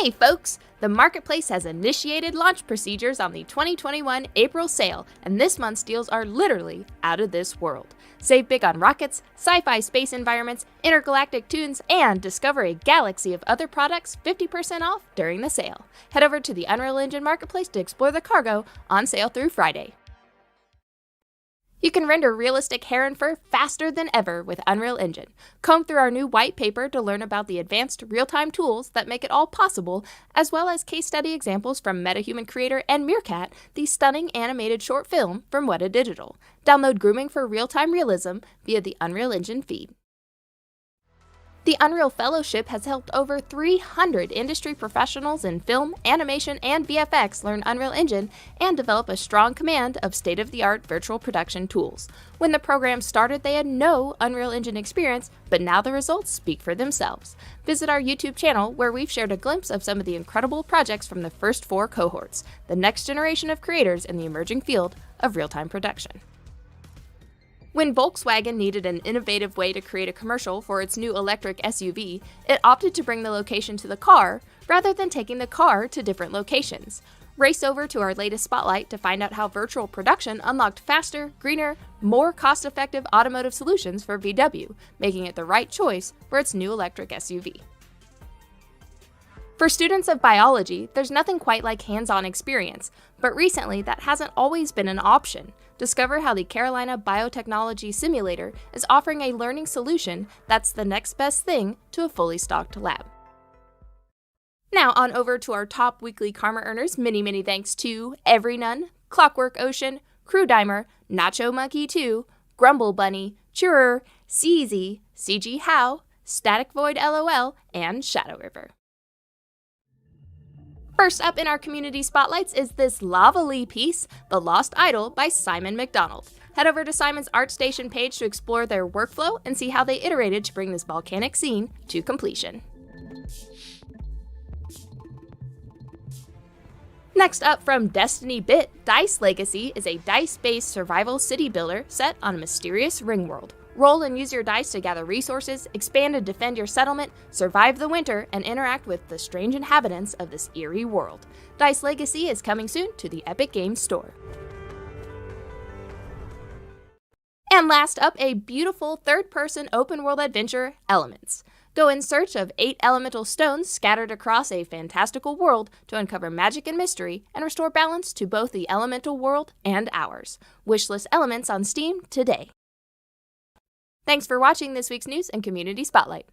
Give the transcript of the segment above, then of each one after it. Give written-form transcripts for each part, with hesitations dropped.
Hey folks! The marketplace has initiated launch procedures on the 2021 April sale, and this month's deals are literally out of this world. Save big on rockets, sci-fi space environments, intergalactic tunes, and discover a galaxy of other products 50% off during the sale. Head over to the Unreal Engine marketplace to explore the cargo on sale through Friday. You can render realistic hair and fur faster than ever with Unreal Engine. Comb through our new white paper to learn about the advanced real-time tools that make it all possible, as well as case study examples from MetaHuman creator and Meerkat, the stunning animated short film from Weta Digital. Download Grooming for real-time realism via the Unreal Engine feed. The Unreal Fellowship has helped over 300 industry professionals in film, animation, and VFX learn Unreal Engine and develop a strong command of state-of-the-art virtual production tools. When the program started, they had no Unreal Engine experience, but now the results speak for themselves. Visit our YouTube channel, where we've shared a glimpse of some of the incredible projects from the first 4 cohorts, the next generation of creators in the emerging field of real-time production. When Volkswagen needed an innovative way to create a commercial for its new electric SUV, it opted to bring the location to the car rather than taking the car to different locations. Race over to our latest spotlight to find out how virtual production unlocked faster, greener, more cost-effective automotive solutions for VW, making it the right choice for its new electric SUV. For students of biology, there's nothing quite like hands-on experience, but recently that hasn't always been an option. Discover how the Carolina Biotechnology Simulator is offering a learning solution that's the next best thing to a fully stocked lab. Now on over to our top weekly karma earners. Many thanks to Every Nun, Clockwork Ocean, Crew Dimer, Nacho Monkey 2, Grumble Bunny, Churer, CZ, CG How, Static Void LOL, and Shadow River. First up in our community spotlights is this Lavally piece, The Lost Idol by Simon McDonald. Head over to Simon's ArtStation page to explore their workflow and see how they iterated to bring this volcanic scene to completion. Next up from Destiny Bit, Dice Legacy is a dice-based survival city builder set on a mysterious ring world. Roll and use your dice to gather resources, expand and defend your settlement, survive the winter, and interact with the strange inhabitants of this eerie world. Dice Legacy is coming soon to the Epic Games Store. And last up, a beautiful third-person open-world adventure, Elements. Go in search of 8 elemental stones scattered across a fantastical world to uncover magic and mystery and restore balance to both the elemental world and ours. Wishlist Elements on Steam today. Thanks for watching this week's News and Community Spotlight.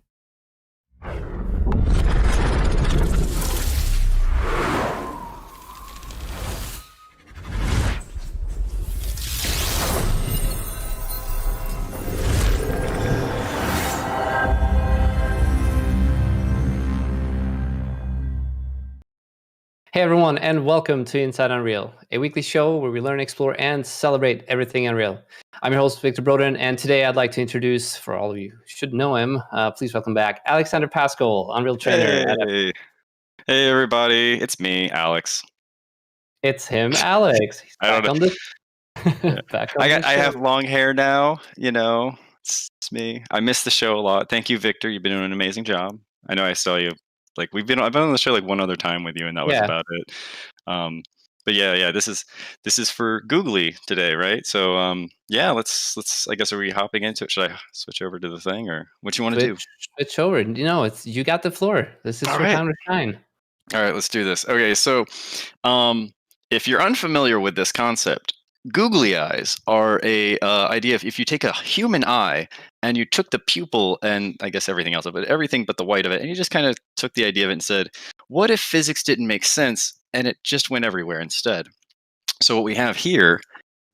Hey everyone, and welcome to Inside Unreal, a weekly show where we learn, explore, and celebrate everything Unreal. I'm your host, Victor Broden, and today I'd like to introduce, for all of you who should know him, please welcome back Alexander Paschall, Unreal trainer. Hey everybody, it's me, Alex. It's him, Alex. He's back on the I have long hair now, you know, it's me. I miss the show a lot. Thank you, Victor. You've been doing an amazing job. I know I saw you. I've been on the show like one other time with you, and that was about it. But yeah, this is for Googly today, right? So let's. I guess, are we hopping into it? Should I switch over to the thing, or what you want to do? Switch over. You got the floor. This is your time to shine. All right, let's do this. Okay, so if you're unfamiliar with this concept, Googly eyes are a idea. If you take a human eye and you took the pupil and I guess everything else of it, everything but the white of it, and you just kind of took the idea of it and said, what if physics didn't make sense and it just went everywhere instead? So what we have here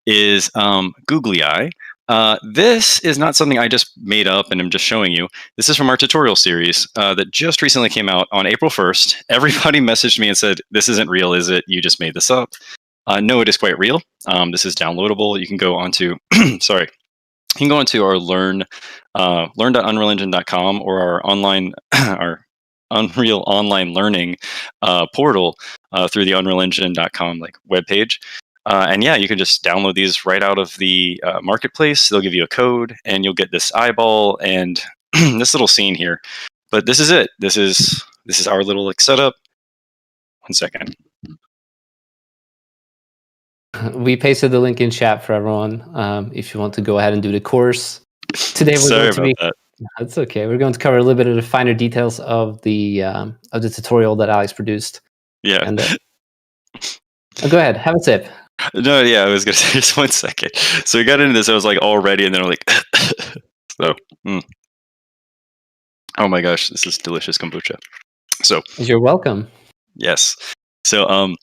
is Googly eye. This is not something I just made up and I'm just showing you. This is from our tutorial series that just recently came out on April 1st. Everybody messaged me and said, this isn't real, is it? You just made this up. No, it is quite real. This is downloadable. You can go onto, sorry, you can go onto our learn.unrealengine.com or our online, our Unreal Online Learning portal through the unrealengine.com webpage. And yeah, you can just download these right out of the marketplace. They'll give you a code and you'll get this eyeball and this little scene here. But this is it. This is our little setup. 1 second. We pasted the link in chat for everyone if you want to go ahead and do the course. Today we're That's okay. We're going to cover a little bit of the finer details of the tutorial that Alex produced. Yeah. And, go ahead, have a sip. No, yeah, I was gonna say just 1 second. So we got into this. I was all ready, and then I'm like, so. Oh my gosh, this is delicious kombucha. So you're welcome. Yes. So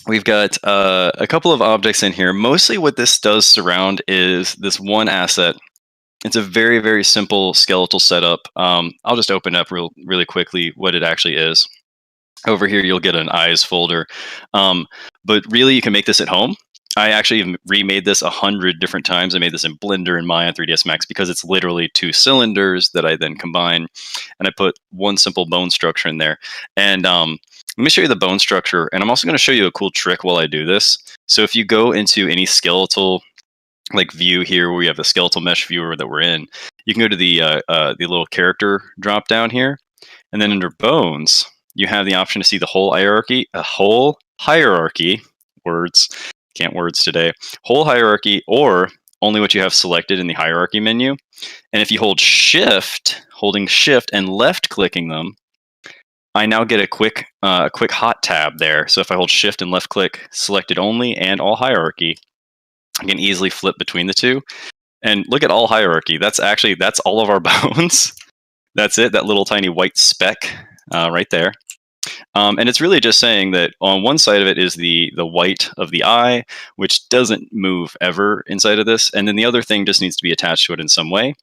we've got a couple of objects in here. Mostly what this does surround is this one asset. It's a very, very simple skeletal setup. I'll just open up really quickly what it actually is. Over here, you'll get an eyes folder. But really, you can make this at home. I actually remade this 100 different times. I made this in Blender and Maya 3ds Max because it's literally 2 cylinders that I then combine, and I put one simple bone structure in there. And let me show you the bone structure, and I'm also going to show you a cool trick while I do this. So if you go into any skeletal like view here, where we have the skeletal mesh viewer that we're in, you can go to the little character drop down here, and then under bones, you have the option to see the whole hierarchy. Words, can't words today. Whole hierarchy, or only what you have selected in the hierarchy menu. And if you hold holding shift and left clicking them, I now get a quick hot tab there. So if I hold shift and left click selected only and all hierarchy, I can easily flip between the two. And look at all hierarchy. That's all of our bones. That's it, that little tiny white speck right there. And it's really just saying that on one side of it is the white of the eye, which doesn't move ever inside of this. And then the other thing just needs to be attached to it in some way.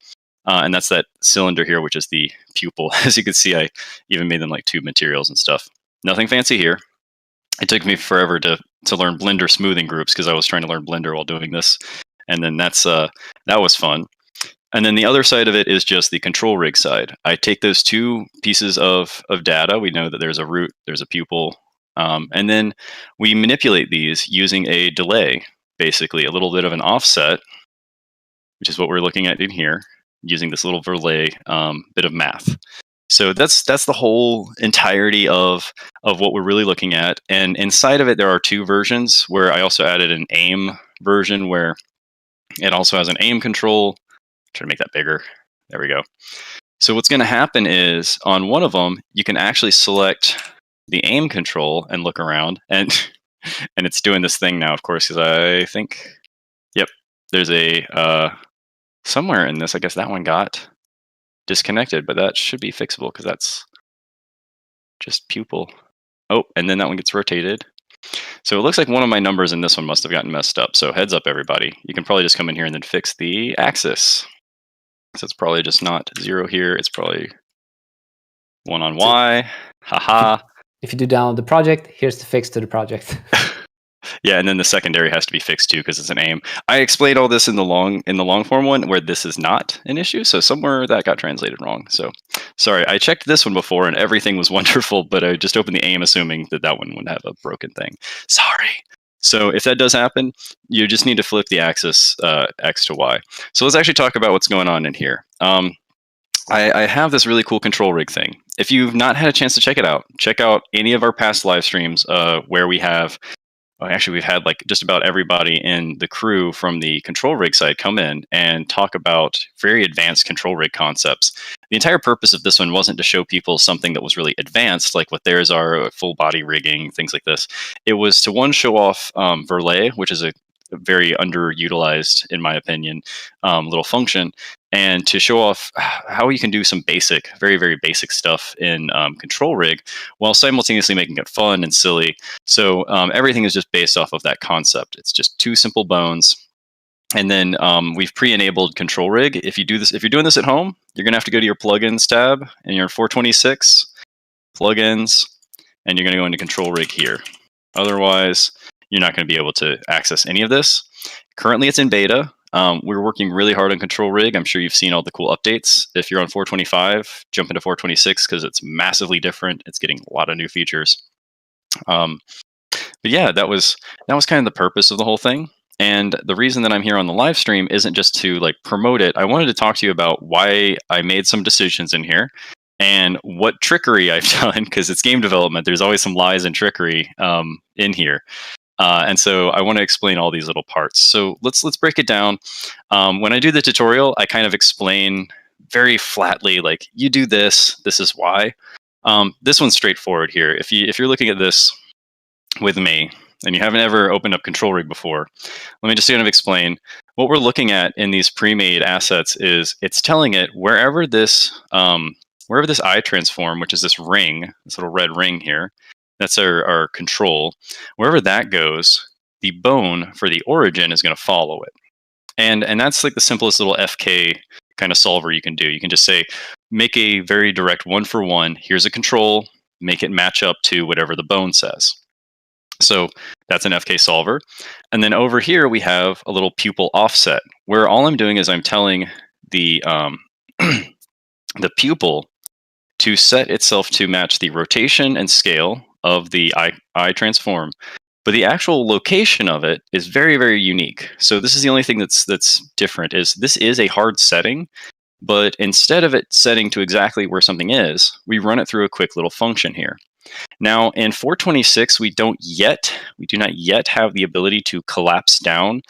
And that's that cylinder here, which is the pupil. As you can see, I even made them like tube materials and stuff. Nothing fancy here. It took me forever to learn Blender smoothing groups because I was trying to learn Blender while doing this. And then that was fun. And then the other side of it is just the control rig side. I take those 2 pieces of data. We know that there's a root, there's a pupil, and then we manipulate these using a delay, basically a little bit of an offset, which is what we're looking at in here, using this little Verlet bit of math. So that's the whole entirety of what we're really looking at. And inside of it, there are 2 versions where I also added an aim version where it also has an aim control. Try to make that bigger. There we go. So what's going to happen is on one of them, you can actually select the aim control and look around, and it's doing this thing now, of course, because I think, yep, there's a somewhere in this, I guess that one got disconnected, but that should be fixable because that's just pupil. Oh, and then that one gets rotated. So it looks like one of my numbers in this one must have gotten messed up. So heads up, everybody. You can probably just come in here and then fix the axis. So it's probably just not 0 here. It's probably 1 on Y. Haha. If you do download the project, here's the fix to the project. Yeah, and then the secondary has to be fixed too because it's an aim. I explained all this in the long form one where this is not an issue. So somewhere that got translated wrong. So sorry, I checked this one before and everything was wonderful, but I just opened the aim assuming that one would have a broken thing. Sorry. So if that does happen, you just need to flip the axis X to Y. So let's actually talk about what's going on in here. I have this really cool control rig thing. If you've not had a chance to check it out, check out any of our past live streams where we have, we've had like just about everybody in the crew from the control rig side come in and talk about very advanced control rig concepts. The entire purpose of this one wasn't to show people something that was really advanced, like what theirs are, full body rigging, things like this. It was to show off Verlet, which is a very underutilized, in my opinion, little function, and to show off how you can do some basic, very, very basic stuff in control rig while simultaneously making it fun and silly. So everything is just based off of that concept. It's just 2 simple bones. And then we've pre-enabled control rig. If you're doing this at home, you're gonna have to go to your plugins tab and your 426 plugins, and you're gonna go into control rig here. Otherwise, you're not going to be able to access any of this. Currently, it's in beta. We're working really hard on control rig. I'm sure you've seen all the cool updates. If you're on 425, jump into 426 because it's massively different. It's getting a lot of new features. But yeah, that was kind of the purpose of the whole thing. And the reason that I'm here on the live stream isn't just to like promote it. I wanted to talk to you about why I made some decisions in here and what trickery I've done, because it's game development. There's always some lies and trickery in here. And so I want to explain all these little parts. So let's break it down. When I do the tutorial, I kind of explain very flatly, like, you do this, this is why. This one's straightforward here. If you're looking at this with me and you haven't ever opened up control rig before, let me just kind of explain. What we're looking at in these pre-made assets is it's telling it wherever this eye transform, which is this ring, this little red ring here, that's our control. Wherever that goes, the bone for the origin is going to follow it. And that's like the simplest little FK kind of solver you can do. You can just say, make a very direct 1-for-1. Here's a control, make it match up to whatever the bone says. So that's an FK solver. And then over here, we have a little pupil offset, where all I'm doing is I'm telling the, the pupil to set itself to match the rotation and scale of the eye transform. But the actual location of it is very, very unique. So this is the only thing that's different, is this is a hard setting, but instead of it setting to exactly where something is, we run it through a quick little function here. Now in 426, we do not yet have the ability to collapse down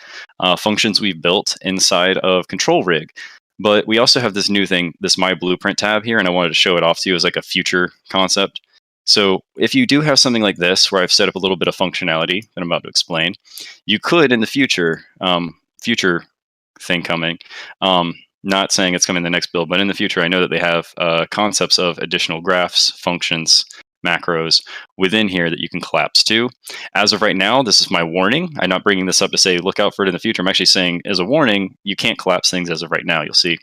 functions we've built inside of control rig. But we also have this new thing, this My Blueprint tab here, and I wanted to show it off to you as like a future concept. So if you do have something like this, where I've set up a little bit of functionality that I'm about to explain, you could in the future, future thing coming, not saying it's coming in the next build, but in the future, I know that they have concepts of additional graphs, functions, macros within here that you can collapse to. As of right now, this is my warning. I'm not bringing this up to say, look out for it in the future. I'm actually saying as a warning, you can't collapse things as of right now. You'll see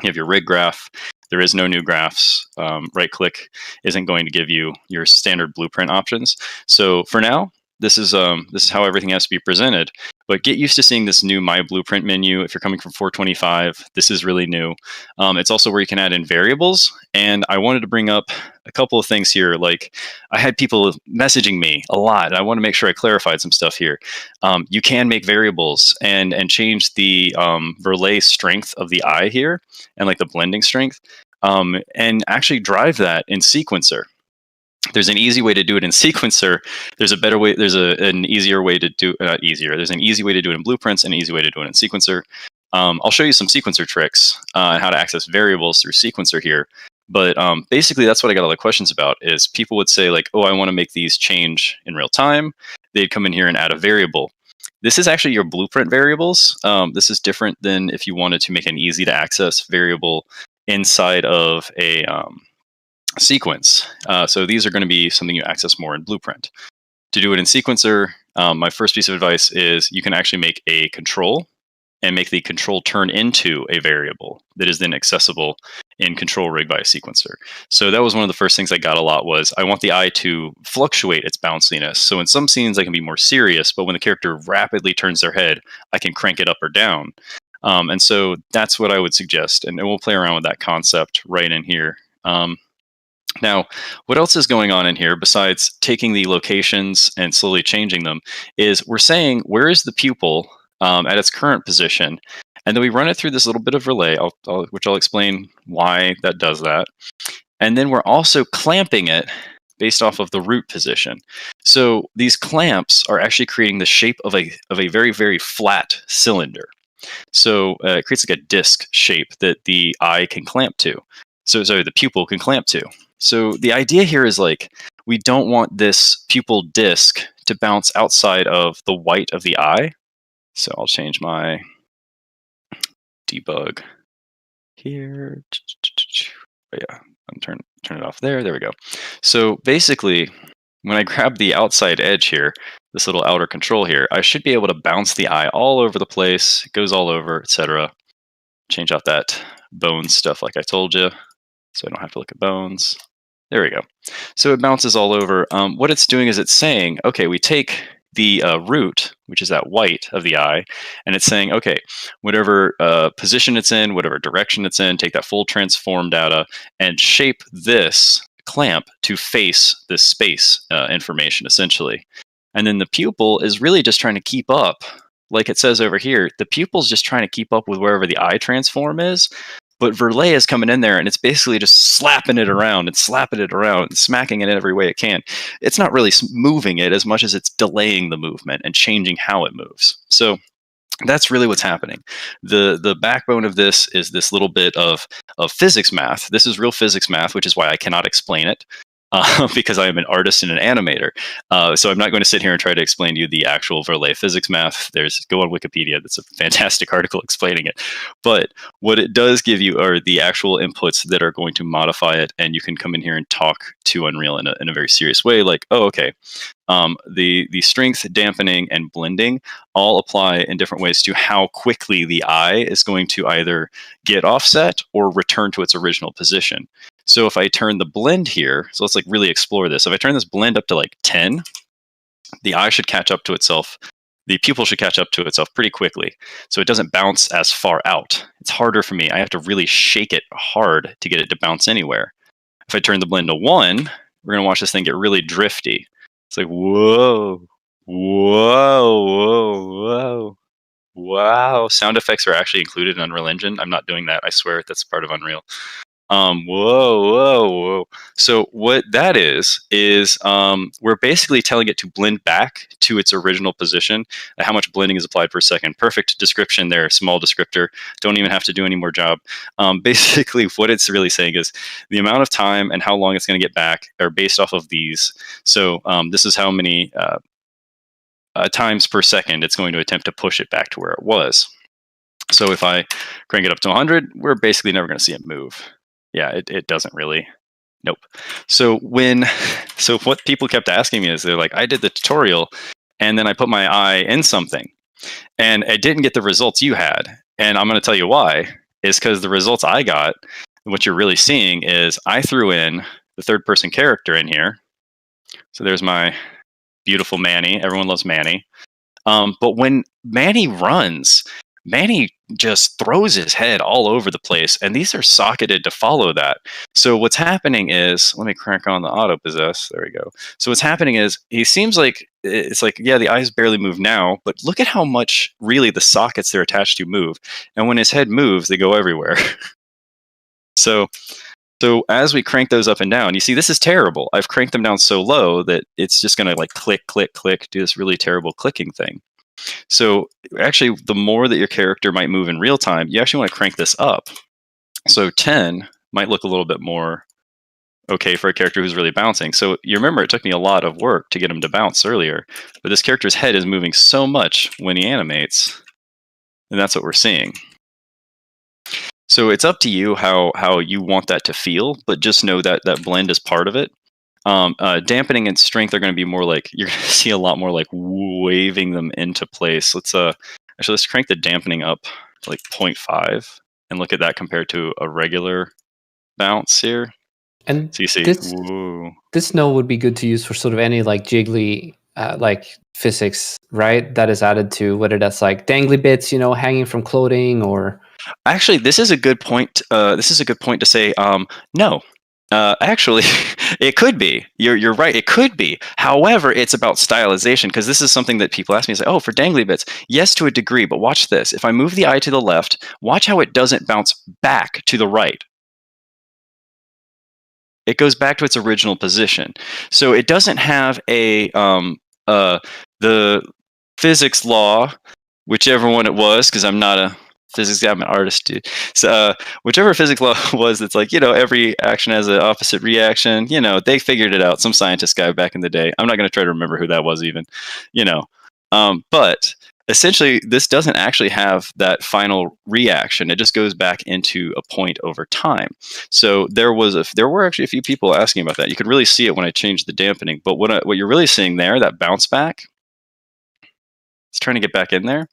you have your rig graph. There is no new graphs. Right click isn't going to give you your standard blueprint options. So for now, this is how everything has to be presented. But get used to seeing this new My Blueprint menu. If you're coming from 425, this is really new. It's also where you can add in variables. And I wanted to bring up a couple of things here. Like, I had people messaging me a lot, and I want to make sure I clarified some stuff here. You can make variables and change the Verlet strength of the eye here, and like the blending strength, and actually drive that in Sequencer. There's an easy way to do it in Sequencer. There's a better way. There's an easier way to do not easier. There's an easy way to do it in Blueprints and an easy way to do it in Sequencer. I'll show you some Sequencer tricks and how to access variables through Sequencer here. But basically, that's what I got all the questions about. Is people would say like, "Oh, I want to make these change in real time." They'd come in here and add a variable. This is actually your Blueprint variables. This is different than if you wanted to make an easy to access variable inside of a sequence. So these are going to be something you access more in Blueprint. To do it in Sequencer, my first piece of advice is you can actually make a control and make the control turn into a variable that is then accessible in control rig by a sequencer. So that was one of the first things I got a lot was I want the eye to fluctuate its bounciness. So in some scenes I can be more serious, but when the character rapidly turns their head, I can crank it up or down. And so that's what I would suggest. And we'll play around with that concept right in here. Now, what else is going on in here besides taking the locations and slowly changing them is we're saying, where is the pupil at its current position? And then we run it through this little bit of relay, which I'll explain why that does that. And then we're also clamping it based off of the root position. So these clamps are actually creating the shape of a very, very flat cylinder. So it creates like a disc shape that the eye can clamp to. So sorry, the pupil can clamp to. So the idea here is like, we don't want this pupil disc to bounce outside of the white of the eye. So I'll change my debug here. Oh, yeah, I'm turn it off there. There we go. So basically, when I grab the outside edge here, this little outer control here, I should be able to bounce the eye all over the place. It goes all over, etc. Change out that bone stuff like I told you, so I don't have to look at bones. There we go. So it bounces all over. What it's doing is it's saying, okay, we take the root, which is that white of the eye, and it's saying, okay, whatever position it's in, whatever direction it's in, take that full transform data and shape this clamp to face this space information, essentially. And then the pupil is really just trying to keep up. Like it says over here, the pupil's just trying to keep up with wherever the eye transform is. But Verlet is coming in there and it's basically just slapping it around and slapping it around and smacking it in every way it can. It's not really moving it as much as it's delaying the movement and changing how it moves. So that's really what's happening. The backbone of this is this little bit of physics math. This is real physics math, which is why I cannot explain it. because I am an artist and an animator. So I'm not going to sit here and try to explain to you the actual Verlet physics math. Go on Wikipedia. That's a fantastic article explaining it. But what it does give you are the actual inputs that are going to modify it, and you can come in here and talk to Unreal in a very serious way, like, oh, okay, the strength, dampening, and blending all apply in different ways to how quickly the eye is going to either get offset or return to its original position. So if I turn the blend here, so let's like really explore this. If I turn this blend up to like 10, the eye should catch up to itself. The pupil should catch up to itself pretty quickly. So it doesn't bounce as far out. It's harder for me. I have to really shake it hard to get it to bounce anywhere. If I turn the blend to 1, we're going to watch this thing get really drifty. It's like, whoa, whoa, whoa, whoa, wow. Sound effects are actually included in Unreal Engine. I'm not doing that. I swear that's part of Unreal. Whoa, whoa, whoa. So what that is we're basically telling it to blend back to its original position. How much blending is applied per second. Perfect description there, small descriptor. Don't even have to do any more job. Basically, what it's really saying is the amount of time and how long it's going to get back are based off of these. So this is how many times per second it's going to attempt to push it back to where it was. So if I crank it up to 100, we're basically never going to see it move. Yeah, it doesn't really. Nope. So what people kept asking me is they're like, I did the tutorial and then I put my eye in something and I didn't get the results you had. And I'm going to tell you why. Is because the results I got, what you're really seeing is I threw in the third person character in here. So there's my beautiful Manny. Everyone loves Manny. But when Manny runs, Manny just throws his head all over the place, and these are socketed to follow that. So what's happening is, let me crank on the auto possess. There we go. So what's happening is he seems like it's like, yeah, the eyes barely move now, but look at how much really the sockets they're attached to move. And when his head moves, they go everywhere. So as we crank those up and down, you see this is terrible. I've cranked them down so low that it's just going to like click, click, click, do this really terrible clicking thing. So actually, the more that your character might move in real time, you actually want to crank this up. So 10 might look a little bit more okay for a character who's really bouncing. So you remember it took me a lot of work to get him to bounce earlier, but this character's head is moving so much when he animates, and that's what we're seeing. So it's up to you how you want that to feel, but just know that that blend is part of it. Dampening and strength are going to be more like, you're going to see a lot more like waving them into place. Let's crank the dampening up to like 0.5 and look at that compared to a regular bounce here. And so you see, this node would be good to use for sort of any like jiggly like physics, right? That is added to, whether that's like dangly bits, hanging from clothing or. Actually, this is a good point. This is a good point to say. No. Actually, it could be. You're right. It could be. However, it's about stylization, because this is something that people ask me. It's like, oh, for dangly bits, yes, to a degree. But watch this. If I move the eye to the left, watch how it doesn't bounce back to the right. It goes back to its original position. So it doesn't have the physics law, whichever one it was, because I'm not a physics guy, I'm an artist, dude. So whichever physics law was, it's like, every action has an opposite reaction. They figured it out. Some scientist guy back in the day. I'm not going to try to remember who that was even, but essentially this doesn't actually have that final reaction. It just goes back into a point over time. So there were actually a few people asking about that. You could really see it when I changed the dampening, but what you're really seeing there, that bounce back, it's trying to get back in there.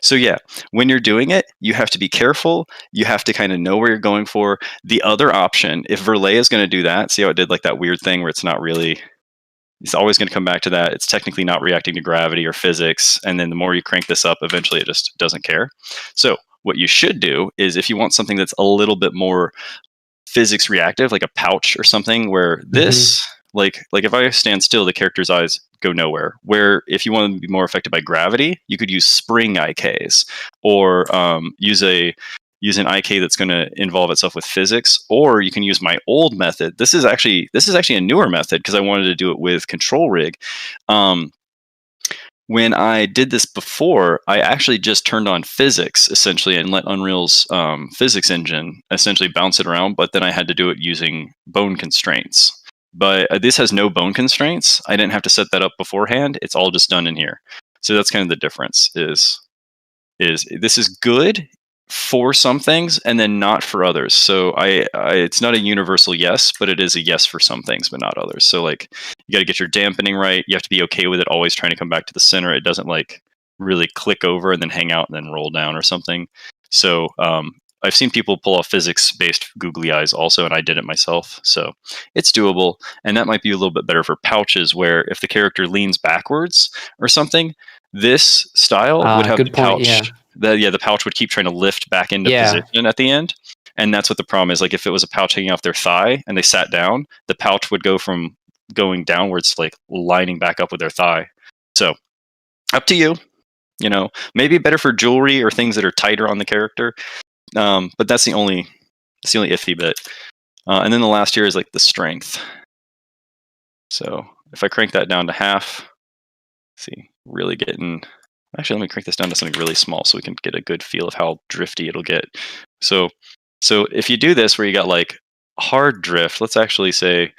So yeah, when you're doing it, you have to be careful. You have to kind of know where you're going for. The other option, if Verlet is going to do that, see how it did like that weird thing where it's always going to come back to that. It's technically not reacting to gravity or physics. And then the more you crank this up, eventually it just doesn't care. So what you should do is, if you want something that's a little bit more physics reactive, like a pouch or something, where this, like if I stand still, the character's eyes go nowhere. Where if you want to be more affected by gravity, you could use spring IKs, or use an IK that's going to involve itself with physics, or you can use my old method. This is actually a newer method because I wanted to do it with control rig. When I did this before, I actually just turned on physics essentially and let Unreal's physics engine essentially bounce it around, but then I had to do it using bone constraints. but this has no bone constraints. I didn't have to set that up beforehand. It's all just done in here. So that's kind of the difference. Is this is good for some things and then not for others. So I it's not a universal yes, but it is a yes for some things, but not others. So like you got to get your dampening right. You have to be okay with it always trying to come back to the center. It doesn't like really click over and then hang out and then roll down or something. So I've seen people pull off physics-based googly eyes also, and I did it myself. So it's doable, and that might be a little bit better for pouches where if the character leans backwards or something, this style would have the pouch. The pouch would keep trying to lift back into position at the end. And that's what the problem is. Like if it was a pouch hanging off their thigh and they sat down, the pouch would go from going downwards to like lining back up with their thigh. So up to you. You know, maybe better for jewelry or things that are tighter on the character. But that's the only iffy bit. And then the last here is like the strength. So if I crank that down to half, see, really getting. Actually, let me crank this down to something really small so we can get a good feel of how drifty it'll get. So if you do this where you got like hard drift, let's actually say,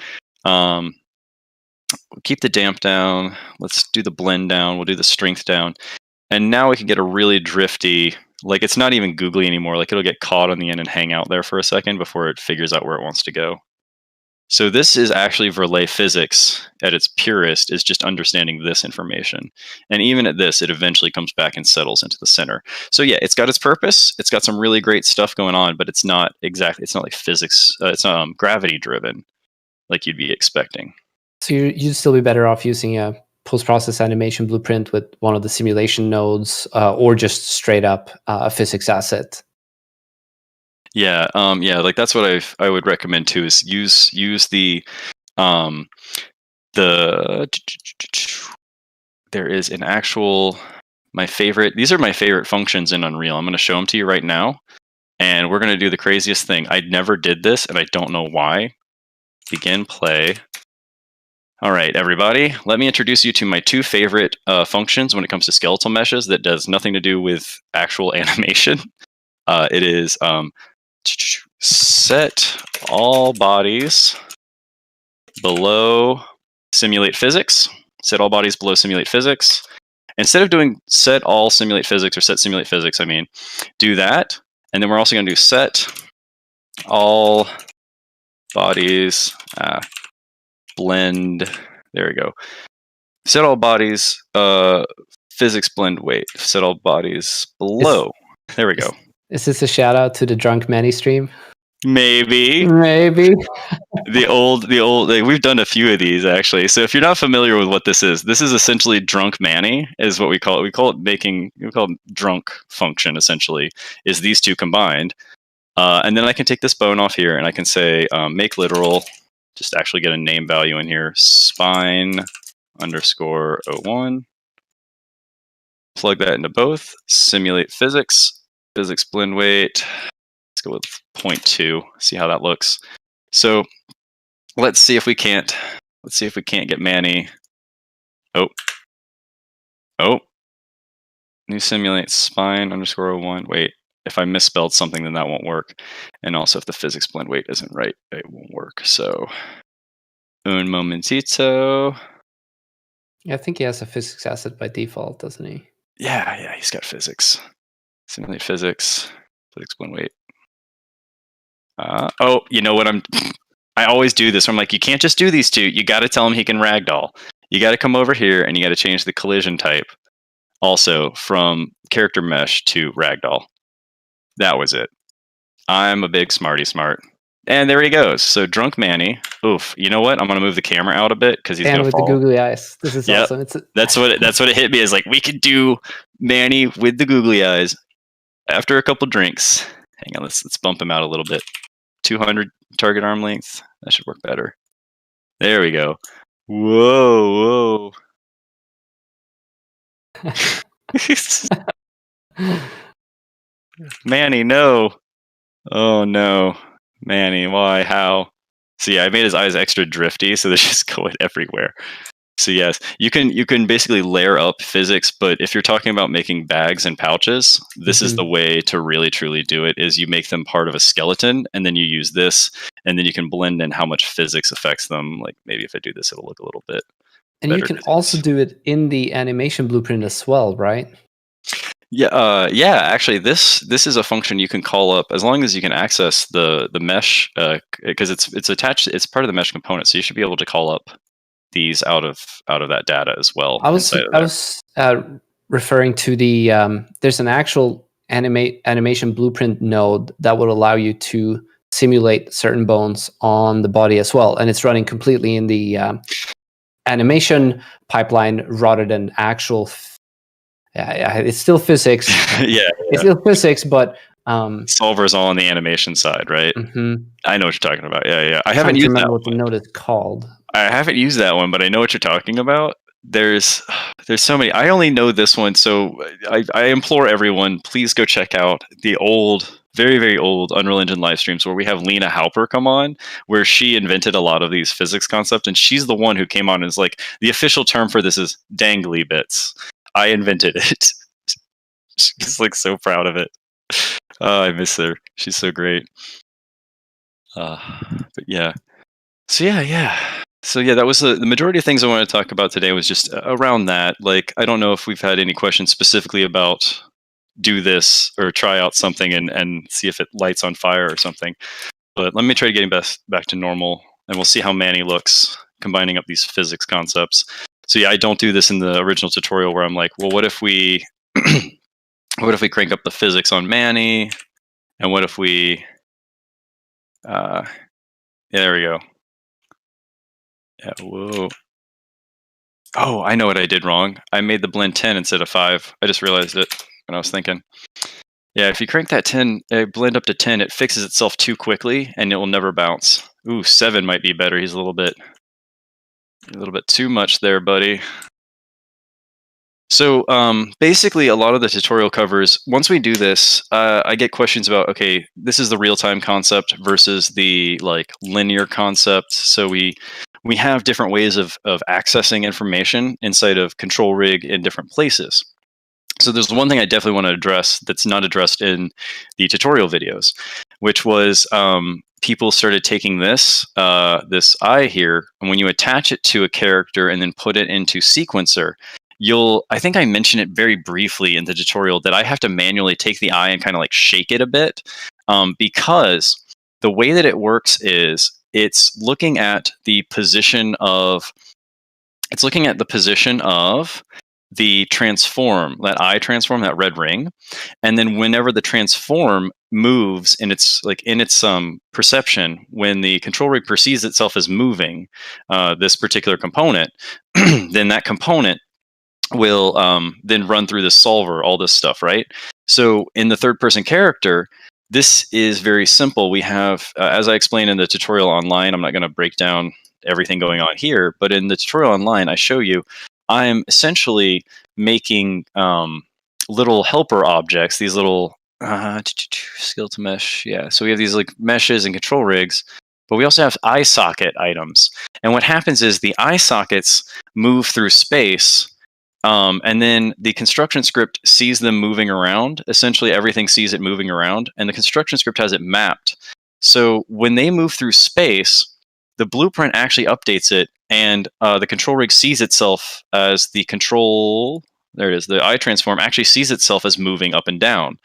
keep the damp down. Let's do the blend down. We'll do the strength down. And now we can get a really drifty, like it's not even googly anymore. Like it'll get caught on the end and hang out there for a second before it figures out where it wants to go. So this is actually Verlet physics at its purest, is just understanding this information. And even at this, it eventually comes back and settles into the center. So yeah, it's got its purpose. It's got some really great stuff going on, but it's not like physics. It's not gravity driven like you'd be expecting. So you'd still be better off using a post-process animation blueprint with one of the simulation nodes, or just straight up a physics asset. Yeah, like that's what I would recommend too. Is use the there is an actual these are my favorite functions in Unreal. I'm going to show them to you right now, and we're going to do the craziest thing. I never did this, and I don't know why. Begin play. All right, everybody, let me introduce you to my two favorite functions when it comes to skeletal meshes that does nothing to do with actual animation. It is set all bodies below simulate physics. Set all bodies below simulate physics. Instead of doing set all simulate physics or set simulate physics, do that. And then we're also going to do set all bodies blend. There we go. Set all bodies physics blend weight. Set all bodies below. There we go. Is this a shout out to the Drunk Manny stream? Maybe. the old we've done a few of these actually. So if you're not familiar with what this is essentially Drunk Manny is what we call it. We call it drunk function essentially, is these two combined. And then I can take this bone off here and I can say make literal, just actually get a name value in here, spine _01. Plug that into both, simulate physics blend weight. Let's go with 0.2, see how that looks. So let's see if we can't get Manny. Oh. New simulate spine _01. Wait, if I misspelled something, then that won't work. And also if the physics blend weight isn't right, it won't work. So un momentito. I think he has a physics asset by default, doesn't he? Yeah, he's got physics. Simulate physics blend weight. You know what I always do this. I'm like, you can't just do these two. You got to tell him he can ragdoll. You got to come over here and you got to change the collision type also from character mesh to ragdoll. That was it. I'm a big smarty smart. And there he goes. So Drunk Manny. Oof. You know what? I'm going to move the camera out a bit because he's going to fall. And with the googly eyes. This is awesome. That's what it hit me, is like we could do Manny with the googly eyes after a couple drinks. Hang on, let's bump him out a little bit. 200 target arm length. That should work better. There we go. Whoa. Manny, no. Oh no. Manny, why? How? So yeah, I made his eyes extra drifty so they're just going everywhere. So yes, you can basically layer up physics, but if you're talking about making bags and pouches, this is the way to really truly do it. Is you make them part of a skeleton, and then you use this, and then you can blend in how much physics affects them. Like maybe if I do this, it'll look a little bit. And you can also do it in the animation blueprint as well, right? Yeah, yeah. Actually, this is a function you can call up as long as you can access the mesh, because it's attached. It's part of the mesh component, so you should be able to call up these out of that data as well. I was referring to the there's an actual animation blueprint node that would allow you to simulate certain bones on the body as well, and it's running completely in the animation pipeline rather than actual. It's still physics. It's still physics, but solver's all on the animation side, right? I know what you're talking about. Yeah. I haven't used that what the node is called. I haven't used that one, but I know what you're talking about. There's so many. I only know this one, so I implore everyone, please go check out the old, very, very old Unreal Engine live streams where we have Lena Halper come on, where she invented a lot of these physics concepts, and she's the one who came on and is like, the official term for this is dangly bits. I invented it. She's like so proud of it. I miss her. She's so great. But yeah. So yeah, that was the majority of things I wanted to talk about today was just around that. Like, I don't know if we've had any questions specifically about do this or try out something and see if it lights on fire or something. But let me try getting back to normal, and we'll see how Manny looks combining up these physics concepts. So yeah, I don't do this in the original tutorial where I'm like, well, what if we crank up the physics on Manny, and what if we yeah, there we go. Yeah, whoa. Oh, I know what I did wrong. I made the blend 10 instead of 5. I just realized it when I was thinking. Yeah, if you crank that 10, blend up to 10, it fixes itself too quickly and it will never bounce. Ooh, 7 might be better. He's a little bit too much there, buddy. So basically, a lot of the tutorial covers, once we do this, I get questions about, okay, this is the real-time concept versus the like linear concept. So we have different ways of accessing information inside of Control Rig in different places. So there's one thing I definitely want to address that's not addressed in the tutorial videos, which was people started taking this eye here, and when you attach it to a character and then put it into Sequencer, I think I mentioned it very briefly in the tutorial that I have to manually take the eye and kind of like shake it a bit, because the way that it works is it's looking at the position of the transform, that eye transform, that red ring, and then whenever the transform moves in its perception, when the control rig perceives itself as moving this particular component, then that component will then run through the solver, all this stuff, right? So in the third person character, this is very simple. We have, as I explained in the tutorial online, I'm not going to break down everything going on here, but in the tutorial online, I show you, I'm essentially making little helper objects, these little skeleton mesh. Yeah, so we have these like meshes and control rigs, but we also have eye socket items. And what happens is the eye sockets move through space, and then the construction script sees them moving around. Essentially, everything sees it moving around, and the construction script has it mapped. So when they move through space, the blueprint actually updates it, and the control rig sees itself as the control. There it is. The eye transform actually sees itself as moving up and down.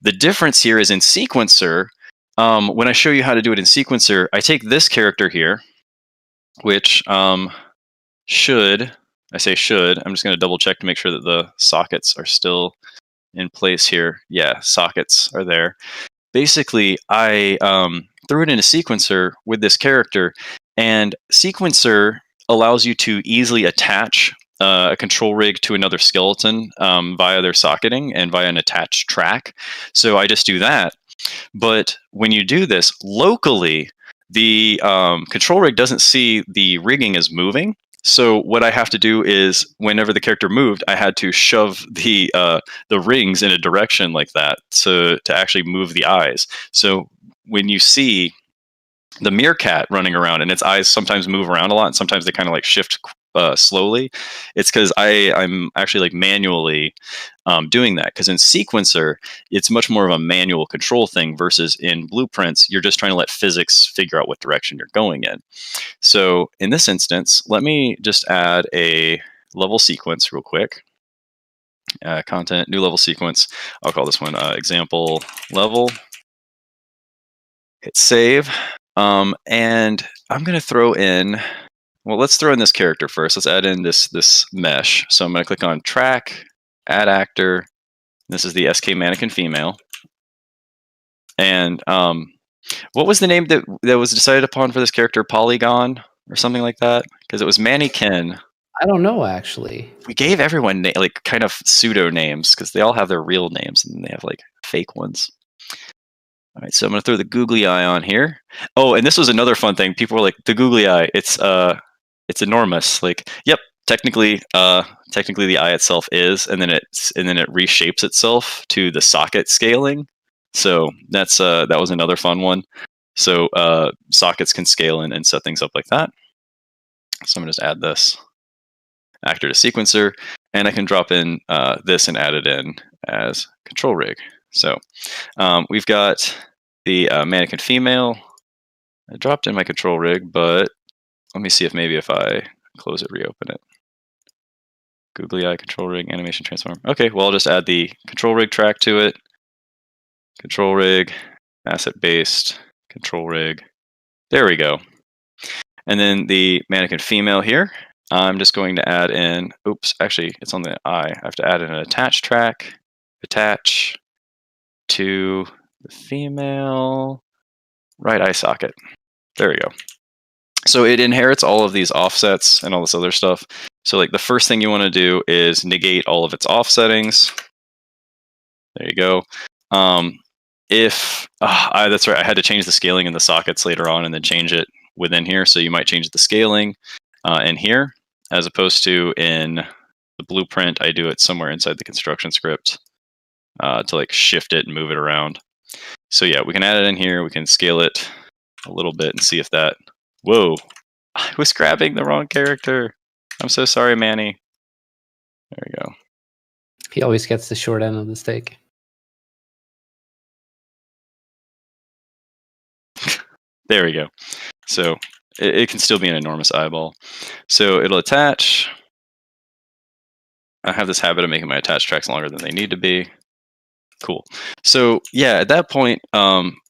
The difference here is in Sequencer. When I show you how to do it in Sequencer, I take this character here, which should. I say should. I'm just going to double check to make sure that the sockets are still in place here. Yeah, sockets are there. Basically, I threw it in a Sequencer with this character, and Sequencer allows you to easily attach a control rig to another skeleton via their socketing and via an attached track. So I just do that. But when you do this locally, the control rig doesn't see the rigging as moving. So what I have to do is, whenever the character moved, I had to shove the rings in a direction like that to actually move the eyes. So when you see the meerkat running around, and its eyes sometimes move around a lot, and sometimes they kind of like shift slowly, it's because I'm actually like manually doing that. Because in Sequencer, it's much more of a manual control thing versus in Blueprints, you're just trying to let physics figure out what direction you're going in. So in this instance, let me just add a level sequence real quick. Content, new level sequence. I'll call this one example level. Hit save. And I'm going to throw in, well, let's throw in this character first. Let's add in this mesh. So I'm going to click on track, add actor. This is the SK mannequin female. And what was the name that was decided upon for this character? Polygon or something like that? Because it was Mannequin. I don't know, actually. We gave everyone like kind of pseudo names because they all have their real names and they have like fake ones. All right, so I'm going to throw the googly eye on here. Oh, and this was another fun thing. People were like, the googly eye, it's enormous. Like, yep, technically the eye itself is, and then it reshapes itself to the socket scaling. So that's that was another fun one. So sockets can scale in and set things up like that. So I'm going to just add this actor to sequencer, and I can drop in this and add it in as control rig. So we've got the mannequin female. I dropped in my control rig, but let me see if maybe if I close it, reopen it. Googly eye, control rig, animation transform. Okay, well, I'll just add the control rig track to it. Control rig, asset based, control rig. There we go. And then the mannequin female here, I'm just going to add in, oops, actually, it's on the eye. I have to add in an attach track, attach to the female right eye socket. There we go. So it inherits all of these offsets and all this other stuff. So like the first thing you want to do is negate all of its offsettings. There you go. That's right, I had to change the scaling in the sockets later on and then change it within here. So you might change the scaling in here, as opposed to in the blueprint, I do it somewhere inside the construction script to like shift it and move it around. So yeah, we can add it in here. We can scale it a little bit and see if that, whoa, I was grabbing the wrong character. I'm so sorry, Manny. There we go. He always gets the short end of the stick. There we go. So it can still be an enormous eyeball. So it'll attach. I have this habit of making my attach tracks longer than they need to be. Cool. So yeah, at that point,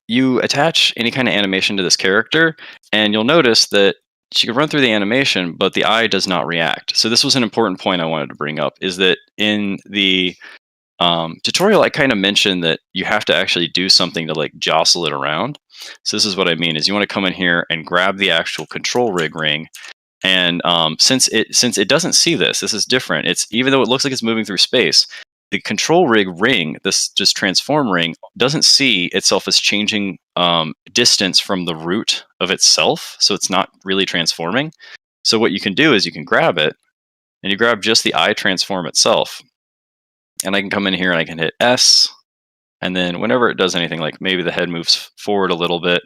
you attach any kind of animation to this character, and you'll notice that she can run through the animation, but the eye does not react. So this was an important point I wanted to bring up, is that in the tutorial, I kind of mentioned that you have to actually do something to like jostle it around. So this is what I mean, is you want to come in here and grab the actual control rig ring. And since it doesn't see this is different. It's, even though it looks like it's moving through space, the control rig ring, this just transform ring, doesn't see itself as changing distance from the root of itself. So it's not really transforming. So what you can do is you can grab it and you grab just the eye transform itself. And I can come in here and I can hit S. And then whenever it does anything, like maybe the head moves forward a little bit,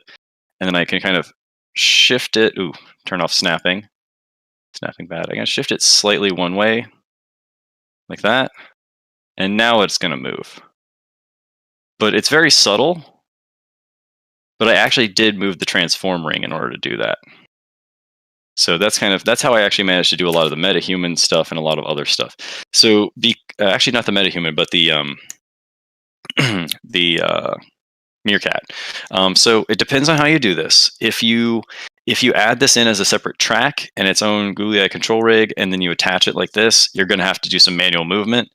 and then I can kind of shift it. Ooh, turn off snapping. Snapping bad. I can shift it slightly one way, like that. And now it's going to move. But it's very subtle. But I actually did move the transform ring in order to do that. So that's how I actually managed to do a lot of the metahuman stuff and a lot of other stuff. So actually not the metahuman, but the meerkat. So it depends on how you do this. If you add this in as a separate track and its own Googly eye control rig, and then you attach it like this, you're going to have to do some manual movement.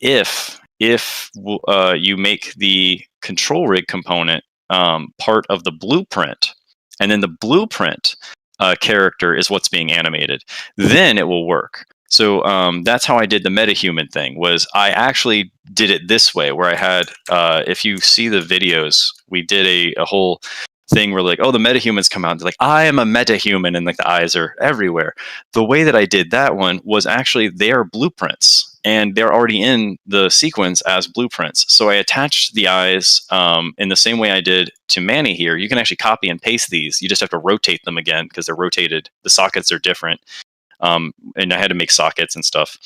If you make the control rig component part of the blueprint, and then the blueprint character is what's being animated, then it will work. So that's how I did the metahuman thing. Was I actually did it this way, where I had, if you see the videos, we did a whole thing where like, oh, the metahumans come out and they're like, I am a metahuman, and like the eyes are everywhere. The way that I did that one was actually they are blueprints, and they're already in the sequence as blueprints. So I attached the eyes in the same way I did to Manny here. You can actually copy and paste these. You just have to rotate them again because they're rotated. The sockets are different. and I had to make sockets and stuff.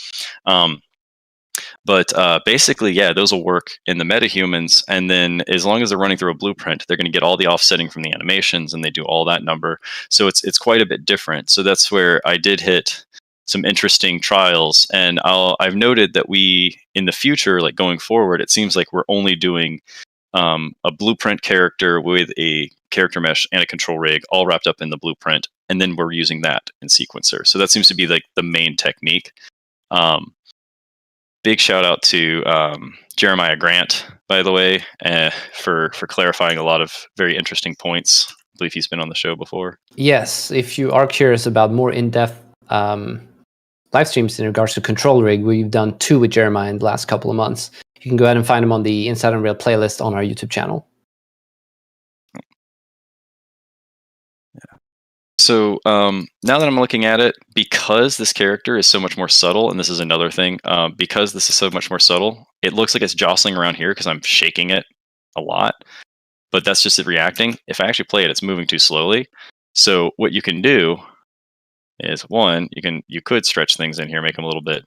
But basically, yeah, those will work in the metahumans. And then as long as they're running through a blueprint, they're going to get all the offsetting from the animations, and they do all that number. So it's quite a bit different. So that's where I did hit some interesting trials. And I've noted that we, in the future, like going forward, it seems like we're only doing a blueprint character with a character mesh and a control rig all wrapped up in the blueprint. And then we're using that in sequencer. So that seems to be like the main technique. Big shout out to Jeremiah Grant, by the way, for clarifying a lot of very interesting points. I believe he's been on the show before. Yes, if you are curious about more in-depth live streams in regards to control rig, we've done 2 with Jeremiah in the last couple of months. You can go ahead and find them on the Inside Unreal playlist on our YouTube channel. So now that I'm looking at it, because this character is so much more subtle, and this is another thing, because this is so much more subtle, it looks like it's jostling around here because I'm shaking it a lot, but that's just it reacting. If I actually play it, it's moving too slowly. So what you can do is, one, you could stretch things in here, make them a little bit.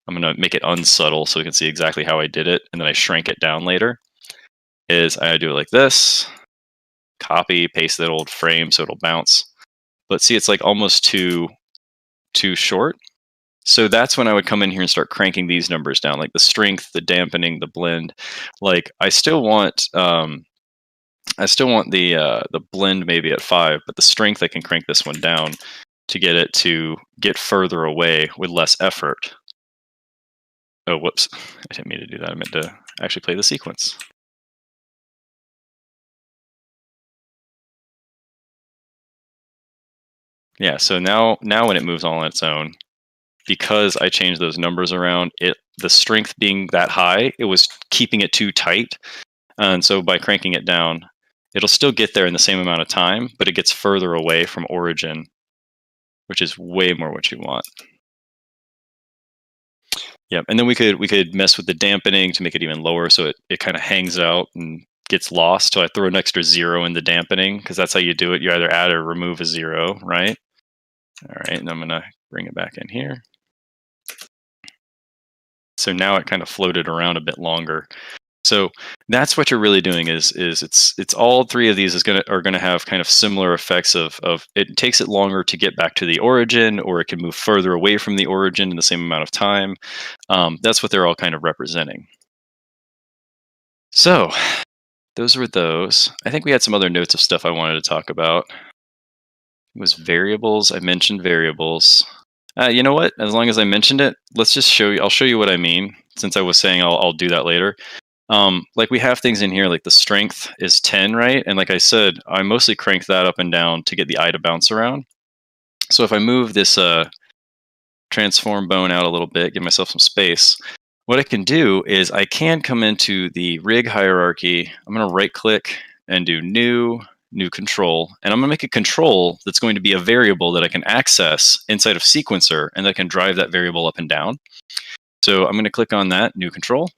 I'm going to make it unsubtle so we can see exactly how I did it, and then I shrink it down later. Is I do it like this, copy, paste that old frame so it'll bounce. But see, it's like almost too short. So that's when I would come in here and start cranking these numbers down, like the strength, the dampening, the blend. Like I still want the blend maybe at 5, but the strength I can crank this one down to get it to get further away with less effort. Oh, whoops! I didn't mean to do that. I meant to actually play the sequence. Yeah, so now when it moves all on its own, because I changed those numbers around, the strength being that high, it was keeping it too tight. And so by cranking it down, it'll still get there in the same amount of time, but it gets further away from origin, which is way more what you want. Yeah, and then we could mess with the dampening to make it even lower, so it kind of hangs out and gets lost. So I throw an extra 0 in the dampening, because that's how you do it. You either add or remove a 0, right? All right, and I'm going to bring it back in here. So now it kind of floated around a bit longer. So that's what you're really doing is it's all 3 of these are gonna have kind of similar effects of it takes it longer to get back to the origin, or it can move further away from the origin in the same amount of time. That's what they're all kind of representing. So those were those. I think we had some other notes of stuff I wanted to talk about. It was variables. I mentioned variables. You know what? As long as I mentioned it, let's just show you. I'll show you what I mean, since I was saying I'll do that later. Like we have things in here, like the strength is 10, right? And like I said, I mostly crank that up and down to get the eye to bounce around. So if I move this transform bone out a little bit, give myself some space, what I can do is I can come into the rig hierarchy. I'm going to right click and do new control, and I'm going to make a control that's going to be a variable that I can access inside of sequencer, and that I can drive that variable up and down. So I'm going to click on that new control,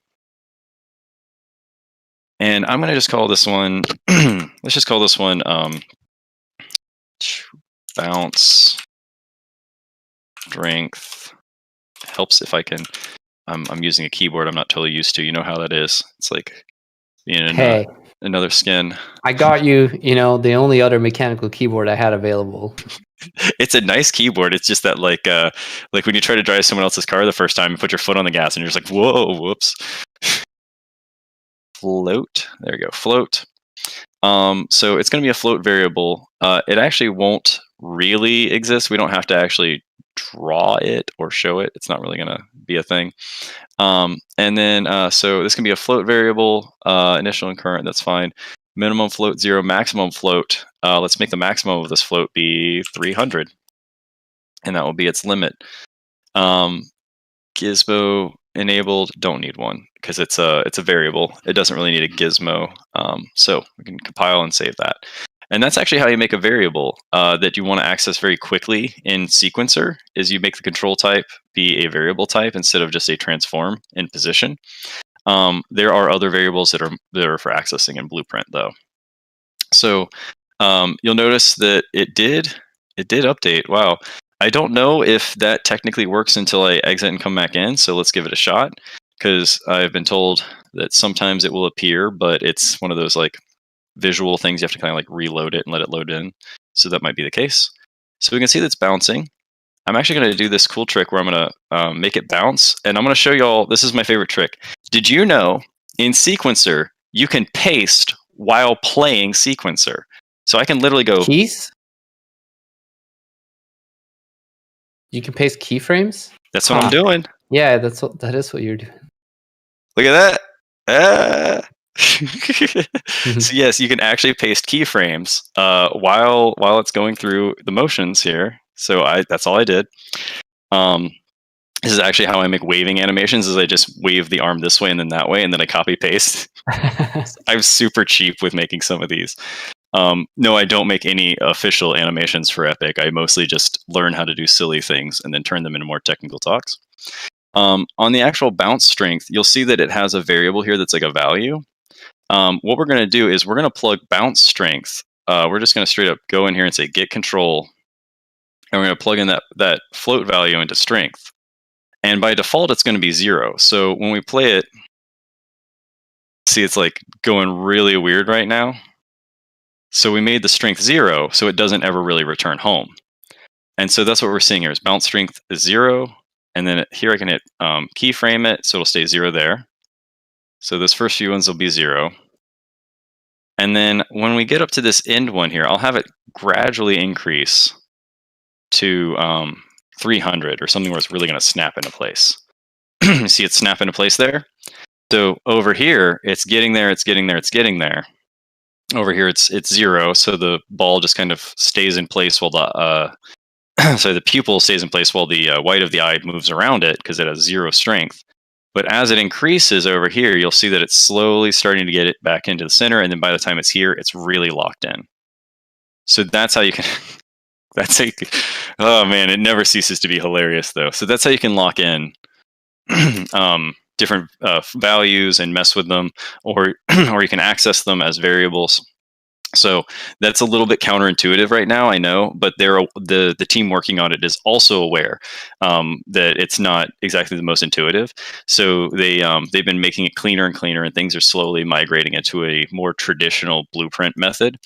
and I'm going to just call this one let's just call this one bounce strength. Helps if I can. I'm using a keyboard I'm not totally used to. You know how that is. It's like being in another skin. I got you. The only other mechanical keyboard I had available. It's a nice keyboard. It's just that like when you try to drive someone else's car the first time, you put your foot on the gas and you're just like, whoa, whoops. Float. There we go. Float. So it's going to be a float variable. It actually won't really exist. We don't have to actually draw it or show it. It's not really going to be a thing. And then so this can be a float variable, initial and current. That's fine. Minimum float 0, maximum float. Let's make the maximum of this float be 300, and that will be its limit. Gizmo enabled, don't need one because it's a variable. It doesn't really need a gizmo. So we can compile and save that. And that's actually how you make a variable that you want to access very quickly in sequencer. Is you make the control type be a variable type instead of just a transform in position. There are other variables that are for accessing in Blueprint though. So you'll notice that it did update. Wow. I don't know if that technically works until I exit and come back in, so let's give it a shot, because I've been told that sometimes it will appear, but it's one of those like visual things. You have to kind of like reload it and let it load in. So that might be the case. So we can see that's bouncing. I'm actually going to do this cool trick where I'm going to make it bounce, and I'm going to show you all. This is my favorite trick. Did you know in Sequencer you can paste while playing Sequencer? So I can literally go Keys? You can paste keyframes? That's what I'm doing. Yeah, that is what you're doing. Look at that. So yes, you can actually paste keyframes while it's going through the motions here. So that's all I did. This is actually how I make waving animations. Is I just wave the arm this way and then that way, and then I copy paste. I'm super cheap with making some of these. No, I don't make any official animations for Epic. I mostly just learn how to do silly things and then turn them into more technical talks. On the actual bounce strength, you'll see that it has a variable here that's like a value. What we're going to do is we're going to plug bounce strength. We're just going to straight up go in here and say get control, and we're going to plug in that float value into strength. And by default, it's going to be 0. So when we play it, see it's like going really weird right now. So we made the strength 0, so it doesn't ever really return home. And so that's what we're seeing here is bounce strength is 0. And then here I can hit keyframe it, so it'll stay 0 there. So those first few ones will be 0. And then when we get up to this end one here, I'll have it gradually increase to 300 or something where it's really going to snap into place. You see it snap into place there? So over here, it's getting there, it's getting there, it's getting there. Over here, it's 0, so the ball just kind of stays in place while the so the pupil stays in place while the white of the eye moves around it because it has 0 strength. But as it increases over here, you'll see that it's slowly starting to get it back into the center, and then by the time it's here, it's really locked in. So that's how you can. That's like, oh man, it never ceases to be hilarious though. So that's how you can lock in different values and mess with them, or you can access them as variables. So that's a little bit counterintuitive right now, I know, but the team working on it is also aware that it's not exactly the most intuitive. So they've been making it cleaner and cleaner, and things are slowly migrating into a more traditional blueprint method.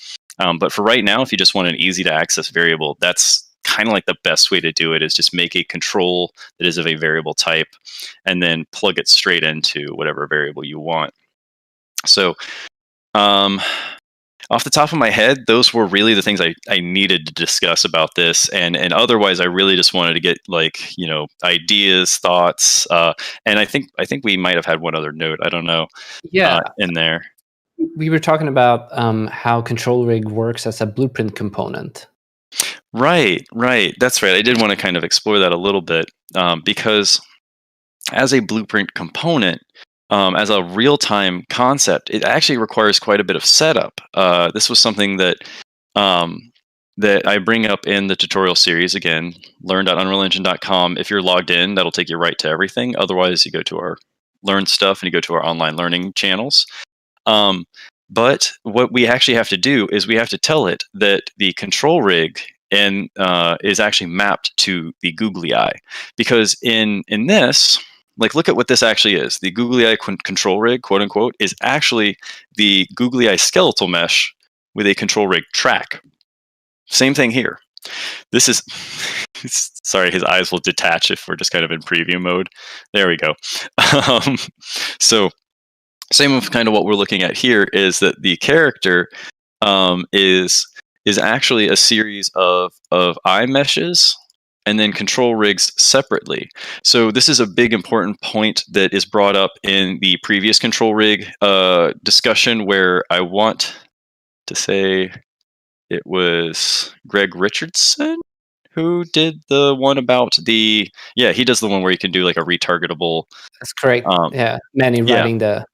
But for right now, if you just want an easy to access variable, that's kind of like the best way to do it, is just make a control that is of a variable type and then plug it straight into whatever variable you want. So off the top of my head, those were really the things I needed to discuss about this, and otherwise I really just wanted to get ideas, thoughts, and I think we might have had one other note, I don't know, in there. We were talking about how control rig works as a blueprint component. Right. That's right. I did want to kind of explore that a little bit because as a blueprint component, as a real-time concept, it actually requires quite a bit of setup. This was something that I bring up in the tutorial series. Again, learn.unrealengine.com. If you're logged in, that'll take you right to everything. Otherwise, you go to our Learn stuff and you go to our online learning channels. But what we actually have to do is we have to tell it that the control rig is actually mapped to the Googly eye, because in this, like, look at what this actually is. The Googly eye control rig, quote unquote, is actually the Googly eye skeletal mesh with a control rig track. Same thing here. This is, sorry, his eyes will detach if we're just kind of in preview mode. There we go. So same with kind of what we're looking at here is that the character is actually a series of eye meshes and then control rigs separately. So this is a big important point that is brought up in the previous control rig discussion, where I want to say it was Greg Richardson who did the one about he does the one where you can do like a retargetable. That's correct. Manny running the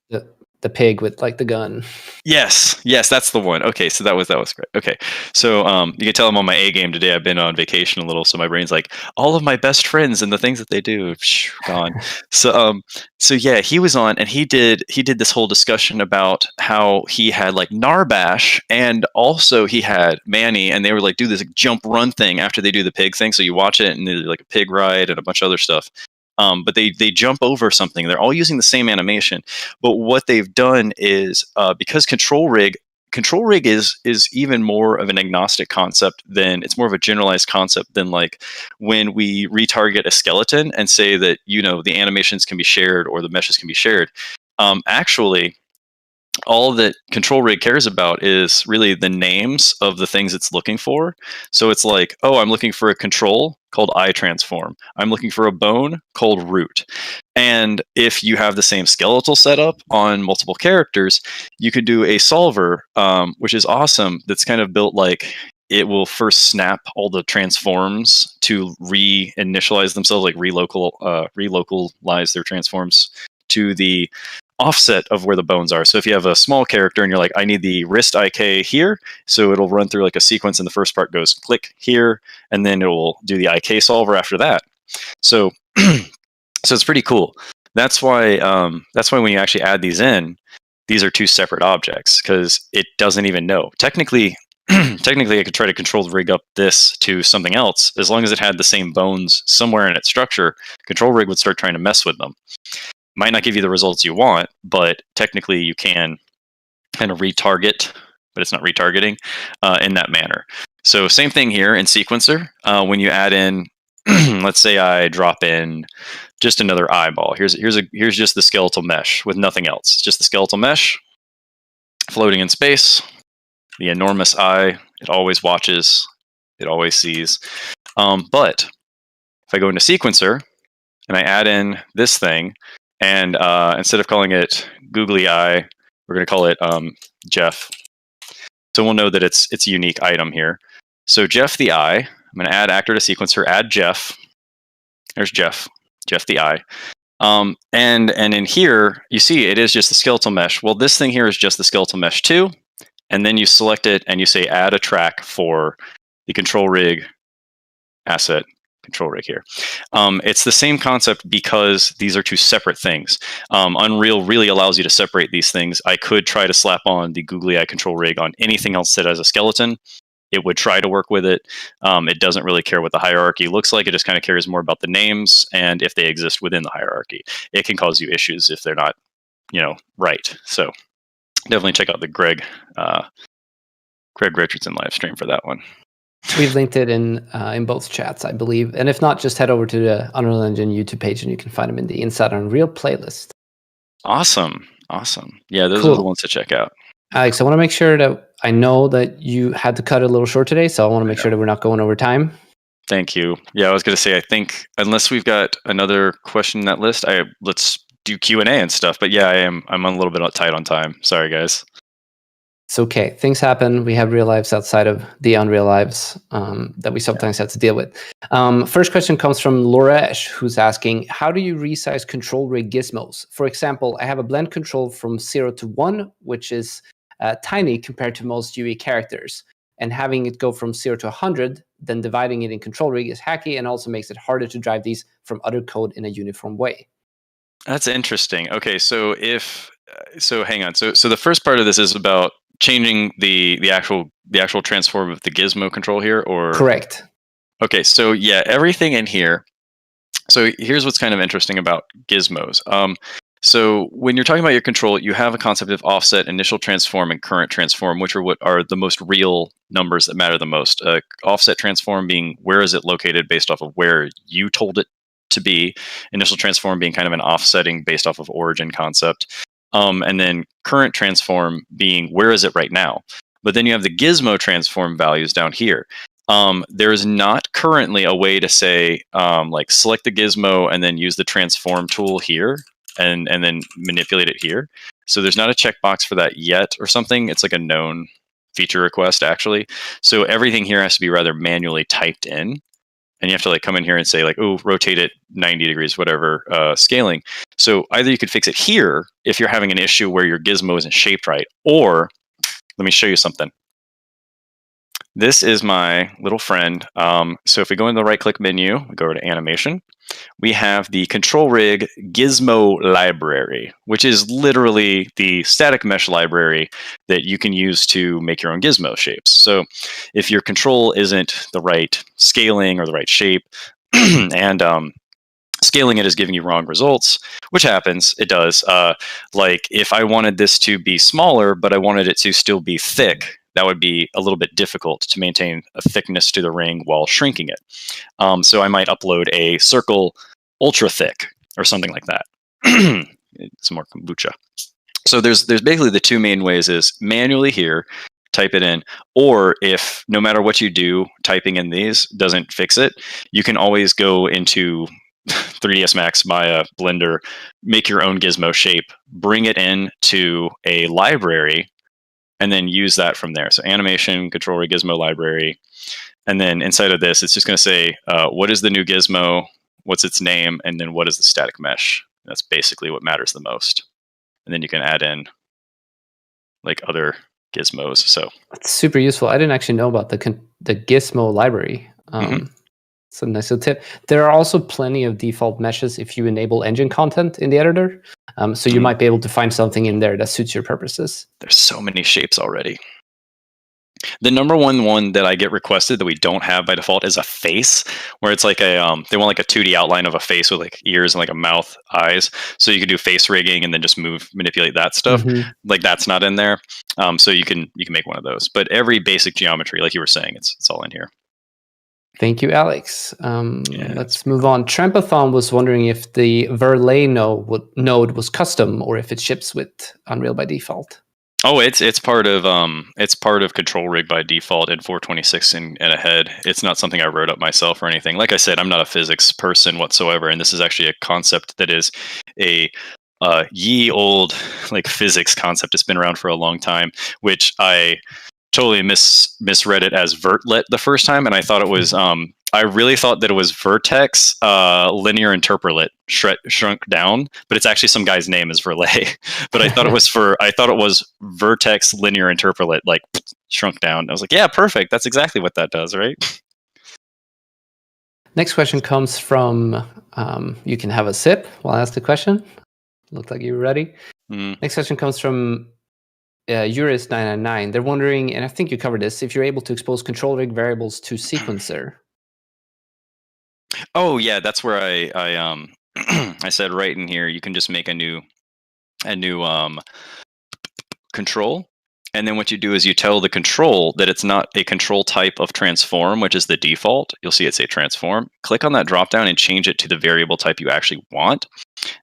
the pig with like the gun. Yes, that's the one. Okay, so that was great. Okay, so you can tell I'm on my A game today. I've been on vacation a little, so my brain's like all of my best friends and the things that they do, gone. So yeah, he was on, and he did this whole discussion about how he had like Narbash, and also he had Manny, and they were like do this like, jump run thing after they do the pig thing. So you watch it, and there's like a pig ride and a bunch of other stuff. But they jump over something. They're all using the same animation. But what they've done is because control rig is even more of an agnostic concept than it's more of a generalized concept than like when we retarget a skeleton and say that the animations can be shared or the meshes can be shared. Actually, all that control rig cares about is really the names of the things it's looking for. So it's like, oh, I'm looking for a control called eye transform. I'm looking for a bone called root. And if you have the same skeletal setup on multiple characters, you could do a solver, which is awesome. That's kind of built like it will first snap all the transforms to reinitialize themselves, like relocalize their transforms to the offset of where the bones are. So if you have a small character and you're like, I need the wrist IK here, so it'll run through like a sequence, and the first part goes click here, and then it will do the IK solver after that. So so it's pretty cool. That's why when you actually add these in, these are two separate objects because it doesn't even know. Technically, I could try to control the rig up this to something else. As long as it had the same bones somewhere in its structure, control rig would start trying to mess with them. Might not give you the results you want, but technically you can kind of retarget, but it's not retargeting in that manner. So same thing here in sequencer. When you add in, let's say I drop in just another eyeball. Here's just the skeletal mesh with nothing else. It's just the skeletal mesh floating in space. The enormous eye. It always watches. It always sees. But if I go into sequencer and I add in this thing, and instead of calling it Googly Eye, we're going to call it Jeff. So we'll know that it's a unique item here. So Jeff the Eye, I'm going to add actor to sequencer, add Jeff. There's Jeff the Eye. And in here, you see it is just the skeletal mesh. Well, this thing here is just the skeletal mesh too. And then you select it and you say add a track for the control rig asset. Control rig here. It's the same concept because these are two separate things. Unreal really allows you to separate these things. I could try to slap on the Googly Eye control rig on anything else that has a skeleton. It would try to work with it. It doesn't really care what the hierarchy looks like. It just kind of cares more about the names and if they exist within the hierarchy. It can cause you issues if they're not, right. So definitely check out the Greg Richardson live stream for that one. We've linked it in both chats, I believe. And if not, just head over to the Unreal Engine YouTube page and you can find them in the Inside Unreal playlist. Awesome. Yeah, those are the ones to check out. Alex, I want to make sure that I know that you had to cut it a little short today, so I want to make sure that we're not going over time. Thank you. Yeah, I was going to say, I think unless we've got another question in that list, let's do Q&A and stuff. But yeah, I'm a little bit tight on time. Sorry, guys. It's okay. Things happen. We have real lives outside of the unreal lives that we sometimes have to deal with. First question comes from Loresh, who's asking, how do you resize control rig gizmos? For example, I have a blend control from 0 to 1, which is tiny compared to most UE characters. And having it go from 0 to 100, then dividing it in control rig is hacky and also makes it harder to drive these from other code in a uniform way. That's interesting. Okay, so hang on. So the first part of this is about changing the actual transform of the gizmo control here, or correct? Okay, so yeah, everything in here. So here's what's kind of interesting about gizmos. So when you're talking about your control, you have a concept of offset, initial transform, and current transform, which are what are the most real numbers that matter the most. Offset transform being where is it located based off of where you told it to be. Initial transform being kind of an offsetting based off of origin concept. And then current transform being where is it right now. But then you have the gizmo transform values down here. There is not currently a way to say, like select the gizmo and then use the transform tool here and then manipulate it here. So there's not a checkbox for that yet or something. It's like a known feature request actually. So everything here has to be rather manually typed in. and you have to like come in here and say like, oh, rotate it 90 degrees, whatever, scaling. So either you could fix it here if you're having an issue where your gizmo isn't shaped right, or let me show you something. This is my little friend. So if we go in the right click menu, we go over to animation, we have the control rig gizmo library, which is literally the static mesh library that you can use to make your own gizmo shapes. So if your control isn't the right scaling or the right shape, and scaling it is giving you wrong results, which happens, it does. Like if I wanted this to be smaller, but I wanted it to still be thick, that would be a little bit difficult to maintain a thickness to the ring while shrinking it. So I might upload a circle ultra thick or something like that. Some more kombucha. So there's basically the two main ways is manually here, type it in, or if no matter what you do, typing in these doesn't fix it, you can always go into 3ds Max, Maya, Blender, make your own gizmo shape, bring it in to a library, and then use that from there. So animation, control rig gizmo library. And then inside of this, it's just going to say, what is the new gizmo? What's its name? And then what is the static mesh? That's basically what matters the most. And then you can add in like other gizmos. So That's super useful. I didn't actually know about the gizmo library. It's a nice little tip. There are also plenty of default meshes if you enable engine content in the editor. So you might be able to find something in there that suits your purposes. There's so many shapes already. The number one that I get requested that we don't have by default is a face, where it's like a they want like a 2D outline of a face with like ears and like a mouth, eyes. So you can do face rigging and then just manipulate that stuff. Like that's not in there. So you can make one of those. But every basic geometry, like you were saying, it's all in here. Thank you, Alex. Let's move on. Trampathon was wondering if the Verlet node was custom or if it ships with Unreal by default. Oh, it's part of Control Rig by default in 426 and ahead. It's not something I wrote up myself or anything. Like I said, I'm not a physics person whatsoever, and this is actually a concept that is a ye old like physics concept. It's been around for a long time, which I totally misread it as vertlet the first time, and I thought it was I really thought that it was vertex linear interpolate shrunk down, but it's actually some guy's name is Verlet. But I thought it was vertex linear interpolate like shrunk down. I was like, yeah, perfect. That's exactly what that does, right? Next question comes from you can have a sip while I ask the question. Looked like you were ready. Next question comes from Uris999. They're wondering, and I think you covered this, if you're able to expose control rig variables to sequencer. Oh yeah, that's where I I said right in here you can just make a new control, and then what you do is you tell the control that it's not a control type of transform, which is the default. You'll see it say transform. Click on that drop down and change it to the variable type you actually want.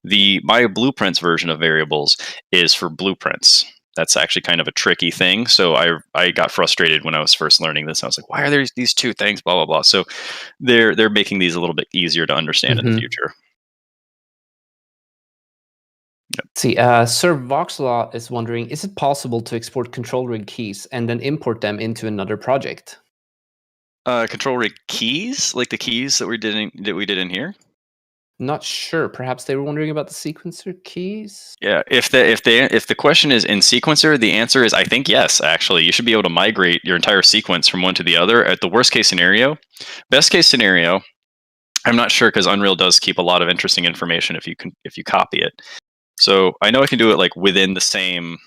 My blueprints version of variables is for blueprints. That's actually kind of a tricky thing. So I got frustrated when I was first learning this. I was like, why are there these two things? Blah blah blah. So they're making these a little bit easier to understand in the future. Yep. See, Sir Voxlaw is wondering, is it possible to export control rig keys and then import them into another project? Control rig keys, like the keys that we did in here. Not sure. Perhaps they were wondering about the sequencer keys. Yeah, if the question is in sequencer, the answer is I think yes. Actually, you should be able to migrate your entire sequence from one to the other. At the worst case scenario, best case scenario, I'm not sure because Unreal does keep a lot of interesting information if you copy it. So I know I can do it like within the same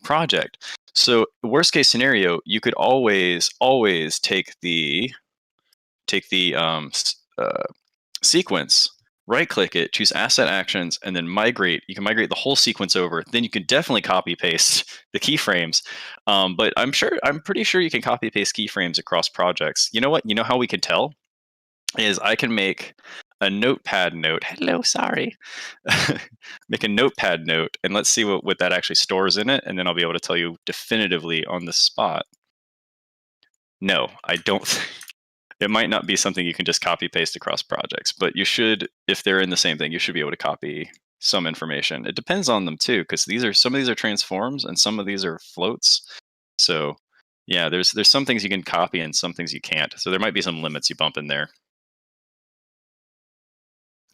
project. So worst case scenario, you could always take the sequence, right click it, choose asset actions, and then migrate. You can migrate the whole sequence over. Then you can definitely copy paste the keyframes. But I'm pretty sure you can copy paste keyframes across projects. You know what? You know how we can tell is I can make a notepad note. Hello, sorry. Make a notepad note, and let's see what that actually stores in it, and then I'll be able to tell you definitively on the spot. No, I don't. It might not be something you can just copy paste across projects, but you should, if they're in the same thing, you should be able to copy some information. It depends on them too, because some of these are transforms and some of these are floats. So yeah, there's some things you can copy and some things you can't. So there might be some limits you bump in there.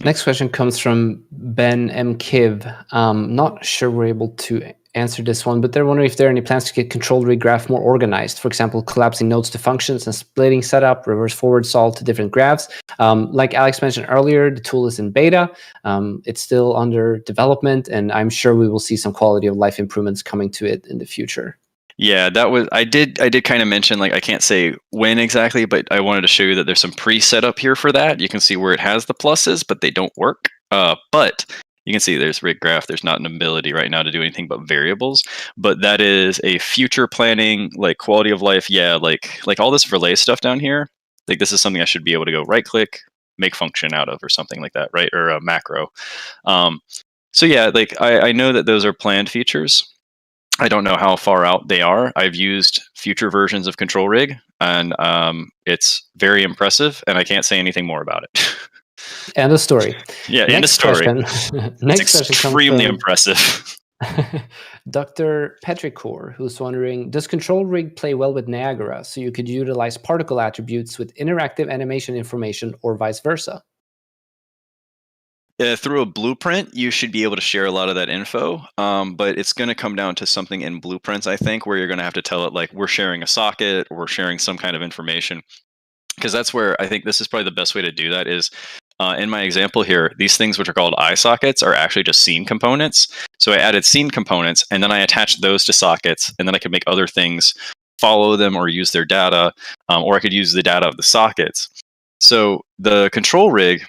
Next question comes from Ben M. Kiv. Not sure we're able to answer this one, but they're wondering if there are any plans to get control rig graph more organized. For example, collapsing nodes to functions and splitting setup, reverse forward solve to different graphs. Like Alex mentioned earlier, the tool is in beta. It's still under development, and I'm sure we will see some quality of life improvements coming to it in the future. Yeah, that was I did kind of mention, like, I can't say when exactly, but I wanted to show you that there's some preset up here for that. You can see where it has the pluses, but they don't work. But you can see there's rig graph. There's not an ability right now to do anything but variables, but that is a future planning, like quality of life. Yeah, like all this relay stuff down here. Like, this is something I should be able to go right click, make function out of, or something like that, right? Or a macro. So yeah, like I know that those are planned features. I don't know how far out they are. I've used future versions of Control Rig, and it's very impressive, and I can't say anything more about it. End of story. Yeah, end of story. Next It's extremely impressive. Dr. Petrichor, who's wondering, does Control Rig play well with Niagara, so you could utilize particle attributes with interactive animation information or vice versa? Through a blueprint, you should be able to share a lot of that info, but it's going to come down to something in blueprints, I think, where you're going to have to tell it, like, we're sharing a socket or we're sharing some kind of information, because that's where I think this is probably the best way to do that is, in my example here, these things which are called eye sockets are actually just scene components. So I added scene components, and then I attached those to sockets, and then I could make other things follow them or use their data, or I could use the data of the sockets. So the Control Rig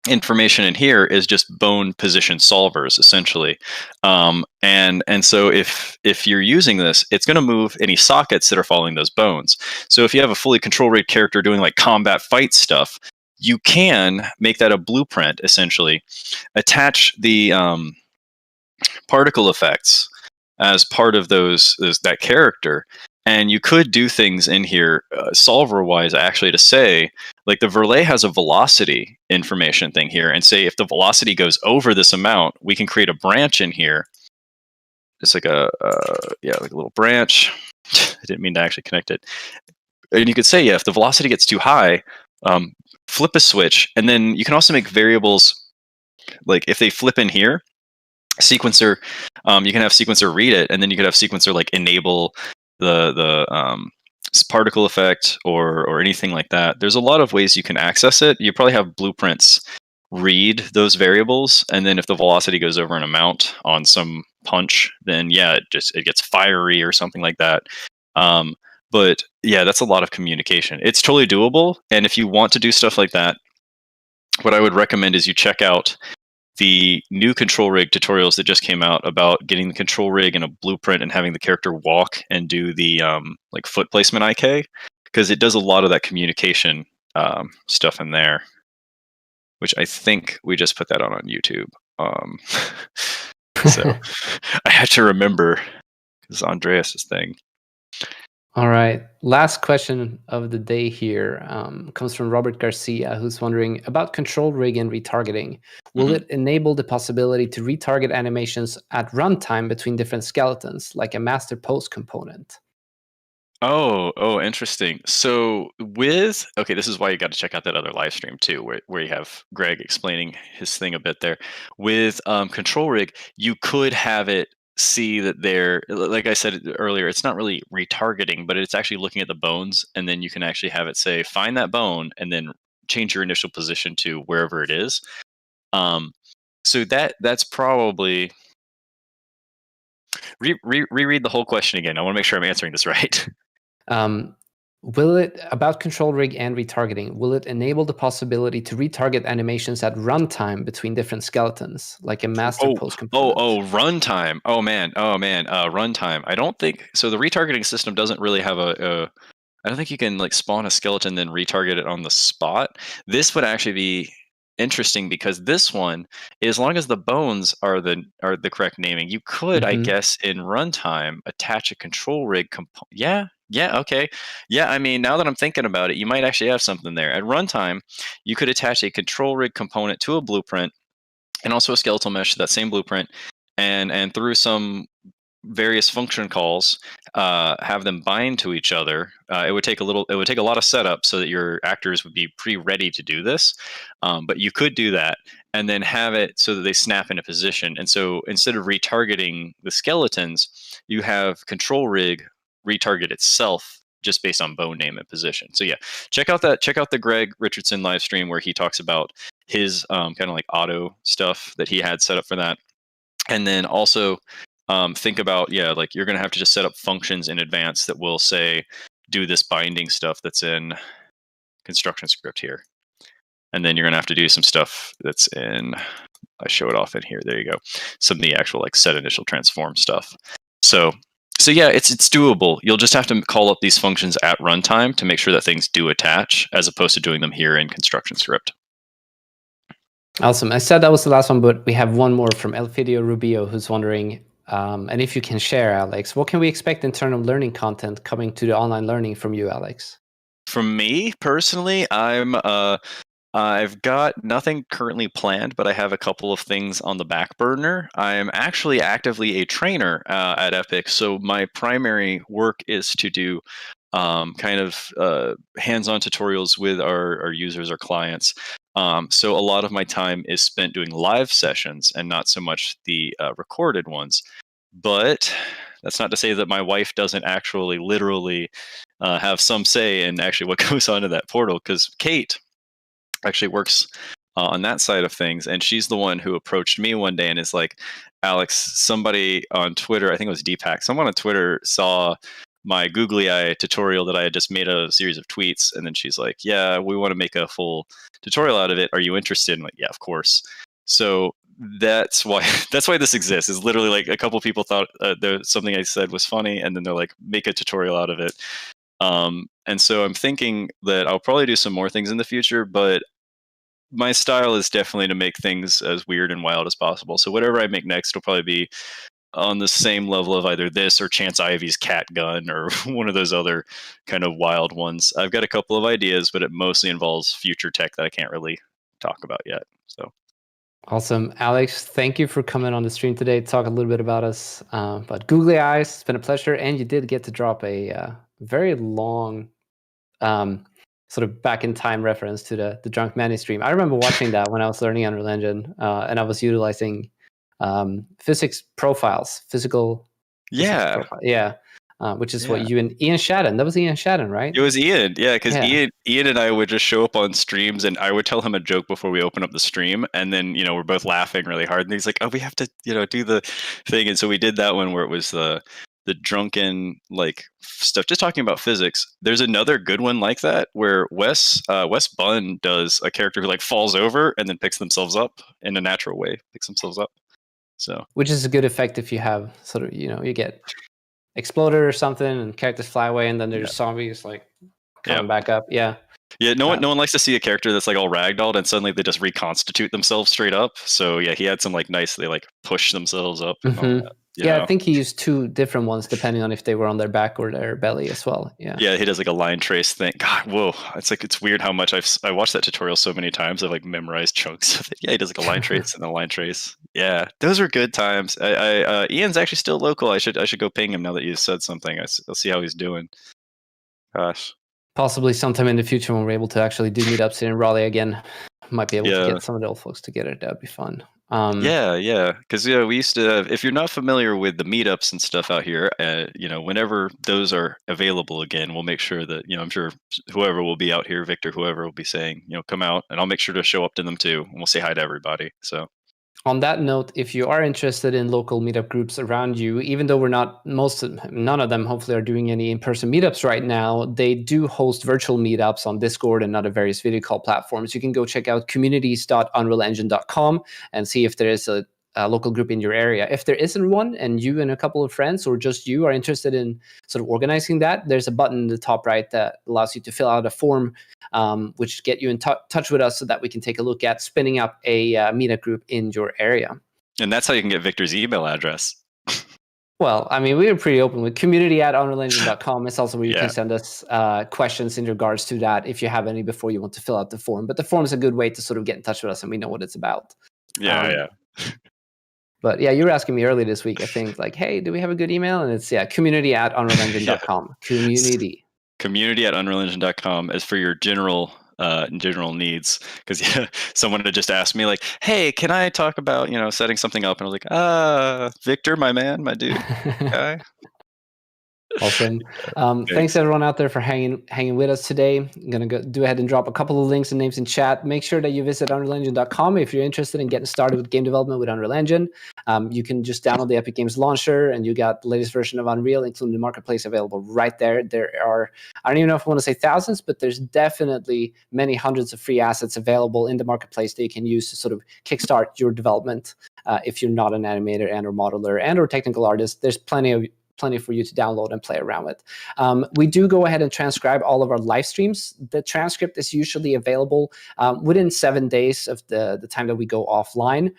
information in here is just bone position solvers, essentially, and so if you're using this, it's going to move any sockets that are following those bones. So if you have a fully Control Rig character doing like combat fight stuff, you can make that a blueprint, essentially attach the particle effects as part of that character. And you could do things in here, solver-wise, actually, to say, like, the Verlet has a velocity information thing here, and say if the velocity goes over this amount, we can create a branch in here. It's like like a little branch. I didn't mean to actually connect it. And you could say, yeah, if the velocity gets too high, flip a switch, and then you can also make variables, like if they flip in here, sequencer, you can have sequencer read it, and then you could have sequencer like enable the particle effect or anything like that. There's a lot of ways you can access it. You probably have blueprints read those variables, and then if the velocity goes over an amount on some punch, then yeah, it gets fiery or something like that. But yeah, that's a lot of communication. It's totally doable, and if you want to do stuff like that, what I would recommend is you check out the new Control Rig tutorials that just came out about getting the Control Rig in a blueprint and having the character walk and do the like foot placement IK, because it does a lot of that communication stuff in there, which I think we just put that on YouTube. So I had to remember, because Andreas's thing. All right. Last question of the day here comes from Robert Garcia, who's wondering about Control Rig and retargeting. Will it enable the possibility to retarget animations at runtime between different skeletons, like a master pose component? Oh, interesting. So okay, this is why you got to check out that other live stream too, where you have Greg explaining his thing a bit there. With Control Rig, you could have it see that they're, like I said earlier, it's not really retargeting, but it's actually looking at the bones, and then you can actually have it say, find that bone, and then change your initial position to wherever it is. So that's probably reread the whole question again. I want to make sure I'm answering this right. Will it, about Control Rig and retargeting, will it enable the possibility to retarget animations at runtime between different skeletons, like a master pose component? Runtime. Oh man, runtime. I don't think so. The retargeting system doesn't really have I don't think you can like spawn a skeleton then retarget it on the spot. This would actually be interesting, because this one, as long as the bones are the correct naming, you could, I guess, in runtime attach a Control Rig component. Yeah, okay. Yeah, I mean, now that I'm thinking about it, you might actually have something there. At runtime, you could attach a Control Rig component to a blueprint and also a skeletal mesh to that same blueprint, and through some various function calls, have them bind to each other. It would take a lot of setup so that your actors would be pre-ready to do this. But you could do that and then have it so that they snap into position. And so instead of retargeting the skeletons, you have control rig retarget itself just based on bone name and position. So yeah, check out the Greg Richardson live stream where he talks about his kind of like auto stuff that he had set up for that. And then also think about, like you're going to have to just set up functions in advance that will say, do this binding stuff that's in construction script here. And then you're going to have to do some stuff that's in, I show it off in here. There you go. Some of the actual like set initial transform stuff. So yeah, it's doable. You'll just have to call up these functions at runtime to make sure that things do attach, as opposed to doing them here in construction script. Awesome. I said that was the last one, but we have one more from Elfidio Rubio, who's wondering, and if you can share, Alex, what can we expect in terms of learning content coming to the online learning from you, Alex? From me personally, I've got nothing currently planned, but I have a couple of things on the back burner. I'm actually actively a trainer at Epic, so my primary work is to do kind of hands-on tutorials with our users, our clients. So a lot of my time is spent doing live sessions and not so much the recorded ones. But that's not to say that my wife doesn't actually literally have some say in actually what goes on in that portal, because Kate actually works on that side of things, and she's the one who approached me one day and is like, Alex, somebody on Twitter, I think it was Deepak, someone on Twitter saw my Googly Eye tutorial that I had just made a series of tweets, and then she's like, yeah, we want to make a full tutorial out of it. Are you interested? I'm like, yeah, of course. So that's why this exists. Is literally like a couple people thought there's something I said was funny, and then they're like, make a tutorial out of it. And so I'm thinking that I'll probably do some more things in the future, but my style is definitely to make things as weird and wild as possible. So whatever I make next will probably be on the same level of either this or Chance Ivy's cat gun or one of those other kind of wild ones. I've got a couple of ideas, but it mostly involves future tech that I can't really talk about yet. So awesome. Alex, thank you for coming on the stream today to talk a little bit about us. But Googly Eyes, it's been a pleasure. And you did get to drop a very long sort of back in time reference to the Drunk Manny stream. I remember watching that when I was learning Unreal Engine, and I was utilizing physical profiles, which is what you and Ian Shadden. That was Ian Shadden, right? It was Ian, because Ian and I would just show up on streams, and I would tell him a joke before we open up the stream, and then we're both laughing really hard, and he's like, "Oh, we have to do the thing," and so we did that one where it was the drunken like stuff, just talking about physics. There's another good one like that where Wes Bunn does a character who like falls over and then picks themselves up in a natural way, picks themselves up. So, which is a good effect if you have sort of you get exploded or something and characters fly away, and then there's zombies like coming back up. Yeah. No one likes to see a character that's like all ragdolled and suddenly they just reconstitute themselves straight up. So yeah, he had some like nice, they like push themselves up. And all that, I think he used two different ones depending on if they were on their back or their belly as well. Yeah, he does like a line trace thing. God, whoa! It's weird how much I watched that tutorial so many times. I've like memorized chunks of it. Yeah, he does like a line trace and a line trace. Yeah, those are good times. Ian's actually still local. I should go ping him now that you said something. I'll see how he's doing. Gosh. Possibly sometime in the future when we're able to actually do meetups in Raleigh again, might be able to get some of the old folks together. That'd be fun. Because we used to. If you're not familiar with the meetups and stuff out here, whenever those are available again, we'll make sure that I'm sure whoever will be out here, Victor, whoever will be saying, come out, and I'll make sure to show up to them too, and we'll say hi to everybody. So. On that note, if you are interested in local meetup groups around you, even though none of them hopefully are doing any in-person meetups right now, they do host virtual meetups on Discord and other various video call platforms. You can go check out communities.unrealengine.com and see if there is a local group in your area. If there isn't one, and you and a couple of friends or just you are interested in sort of organizing that, there's a button in the top right that allows you to fill out a form, which get you in touch with us so that we can take a look at spinning up a meetup group in your area. And that's how you can get Victor's email address. Well, I mean, we are pretty open with community@unrealengine.com. It's also where you can send us questions in regards to that if you have any before you want to fill out the form. But the form is a good way to sort of get in touch with us and we know what it's about. Yeah. But yeah, you were asking me earlier this week, I think, like, hey, do we have a good email? And it's community@unrealengine.com. Community. Community@unrealengine.com is for your general needs. Because someone had just asked me, like, hey, can I talk about setting something up? And I was like, Victor, my man, my dude, guy. Awesome. Thanks everyone out there for hanging with us today. I'm gonna do ahead and drop a couple of links and names in chat. Make sure that you visit unrealengine.com if you're interested in getting started with game development with Unreal Engine. You can just download the Epic Games launcher, and you got the latest version of Unreal, including the marketplace, available right there. There are, I don't even know if I want to say thousands, but there's definitely many hundreds of free assets available in the marketplace that you can use to sort of kickstart your development. If you're not an animator and or modeler and or technical artist, there's plenty for you to download and play around with. We do go ahead and transcribe all of our live streams. The transcript is usually available within 7 days of the time that we go offline.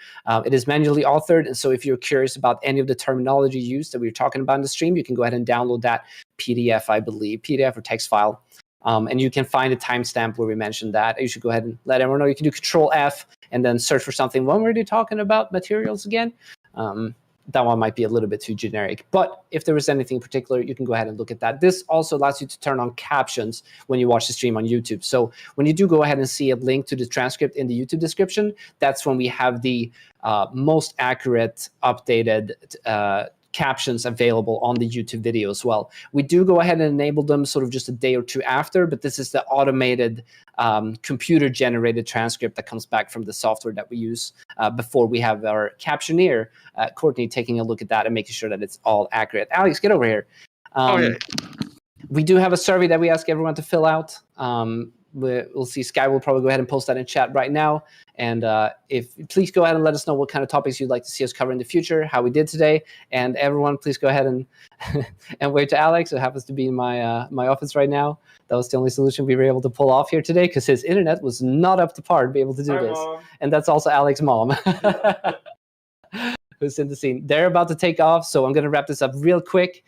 It is manually authored, and so if you're curious about any of the terminology used that we were talking about in the stream, you can go ahead and download that PDF, I believe, PDF or text file. And you can find a timestamp where we mentioned that. You should go ahead and let everyone know. You can do Control F and then search for something. When were they talking about materials again? That one might be a little bit too generic. But if there was anything in particular, you can go ahead and look at that. This also allows you to turn on captions when you watch the stream on YouTube. So when you do go ahead and see a link to the transcript in the YouTube description, that's when we have the most accurate, updated captions available on the YouTube video as well. We do go ahead and enable them sort of just a day or two after, but this is the automated computer-generated transcript that comes back from the software that we use before we have our captioneer, Courtney, taking a look at that and making sure that it's all accurate. Alex, get over here. We do have a survey that we ask everyone to fill out. We'll see. Sky will probably go ahead and post that in chat right now. And please go ahead and let us know what kind of topics you'd like to see us cover in the future, how we did today. And everyone, please go ahead and and wave to Alex, who happens to be in my my office right now. That was the only solution we were able to pull off here today because his internet was not up to par to be able to do this. Mom. And that's also Alex's mom. Who's in the scene. They're about to take off, so I'm going to wrap this up real quick.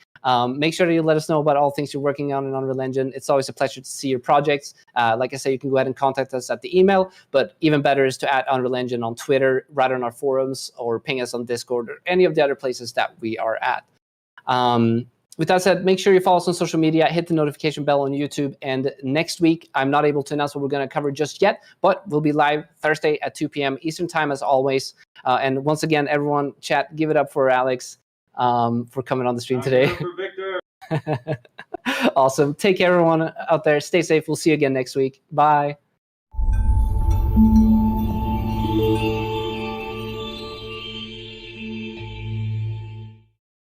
Make sure that you let us know about all things you're working on in Unreal Engine. It's always a pleasure to see your projects. Like I say, you can go ahead and contact us at the email, but even better is to add Unreal Engine on Twitter, write on our forums, or ping us on Discord, or any of the other places that we are at. With that said, make sure you follow us on social media, hit the notification bell on YouTube, and next week, I'm not able to announce what we're going to cover just yet, but we'll be live Thursday at 2 p.m. Eastern Time as always. And once again, everyone, chat, give it up for Alex for coming on the stream today. For Victor. Awesome. Take care, everyone out there. Stay safe. We'll see you again next week. Bye.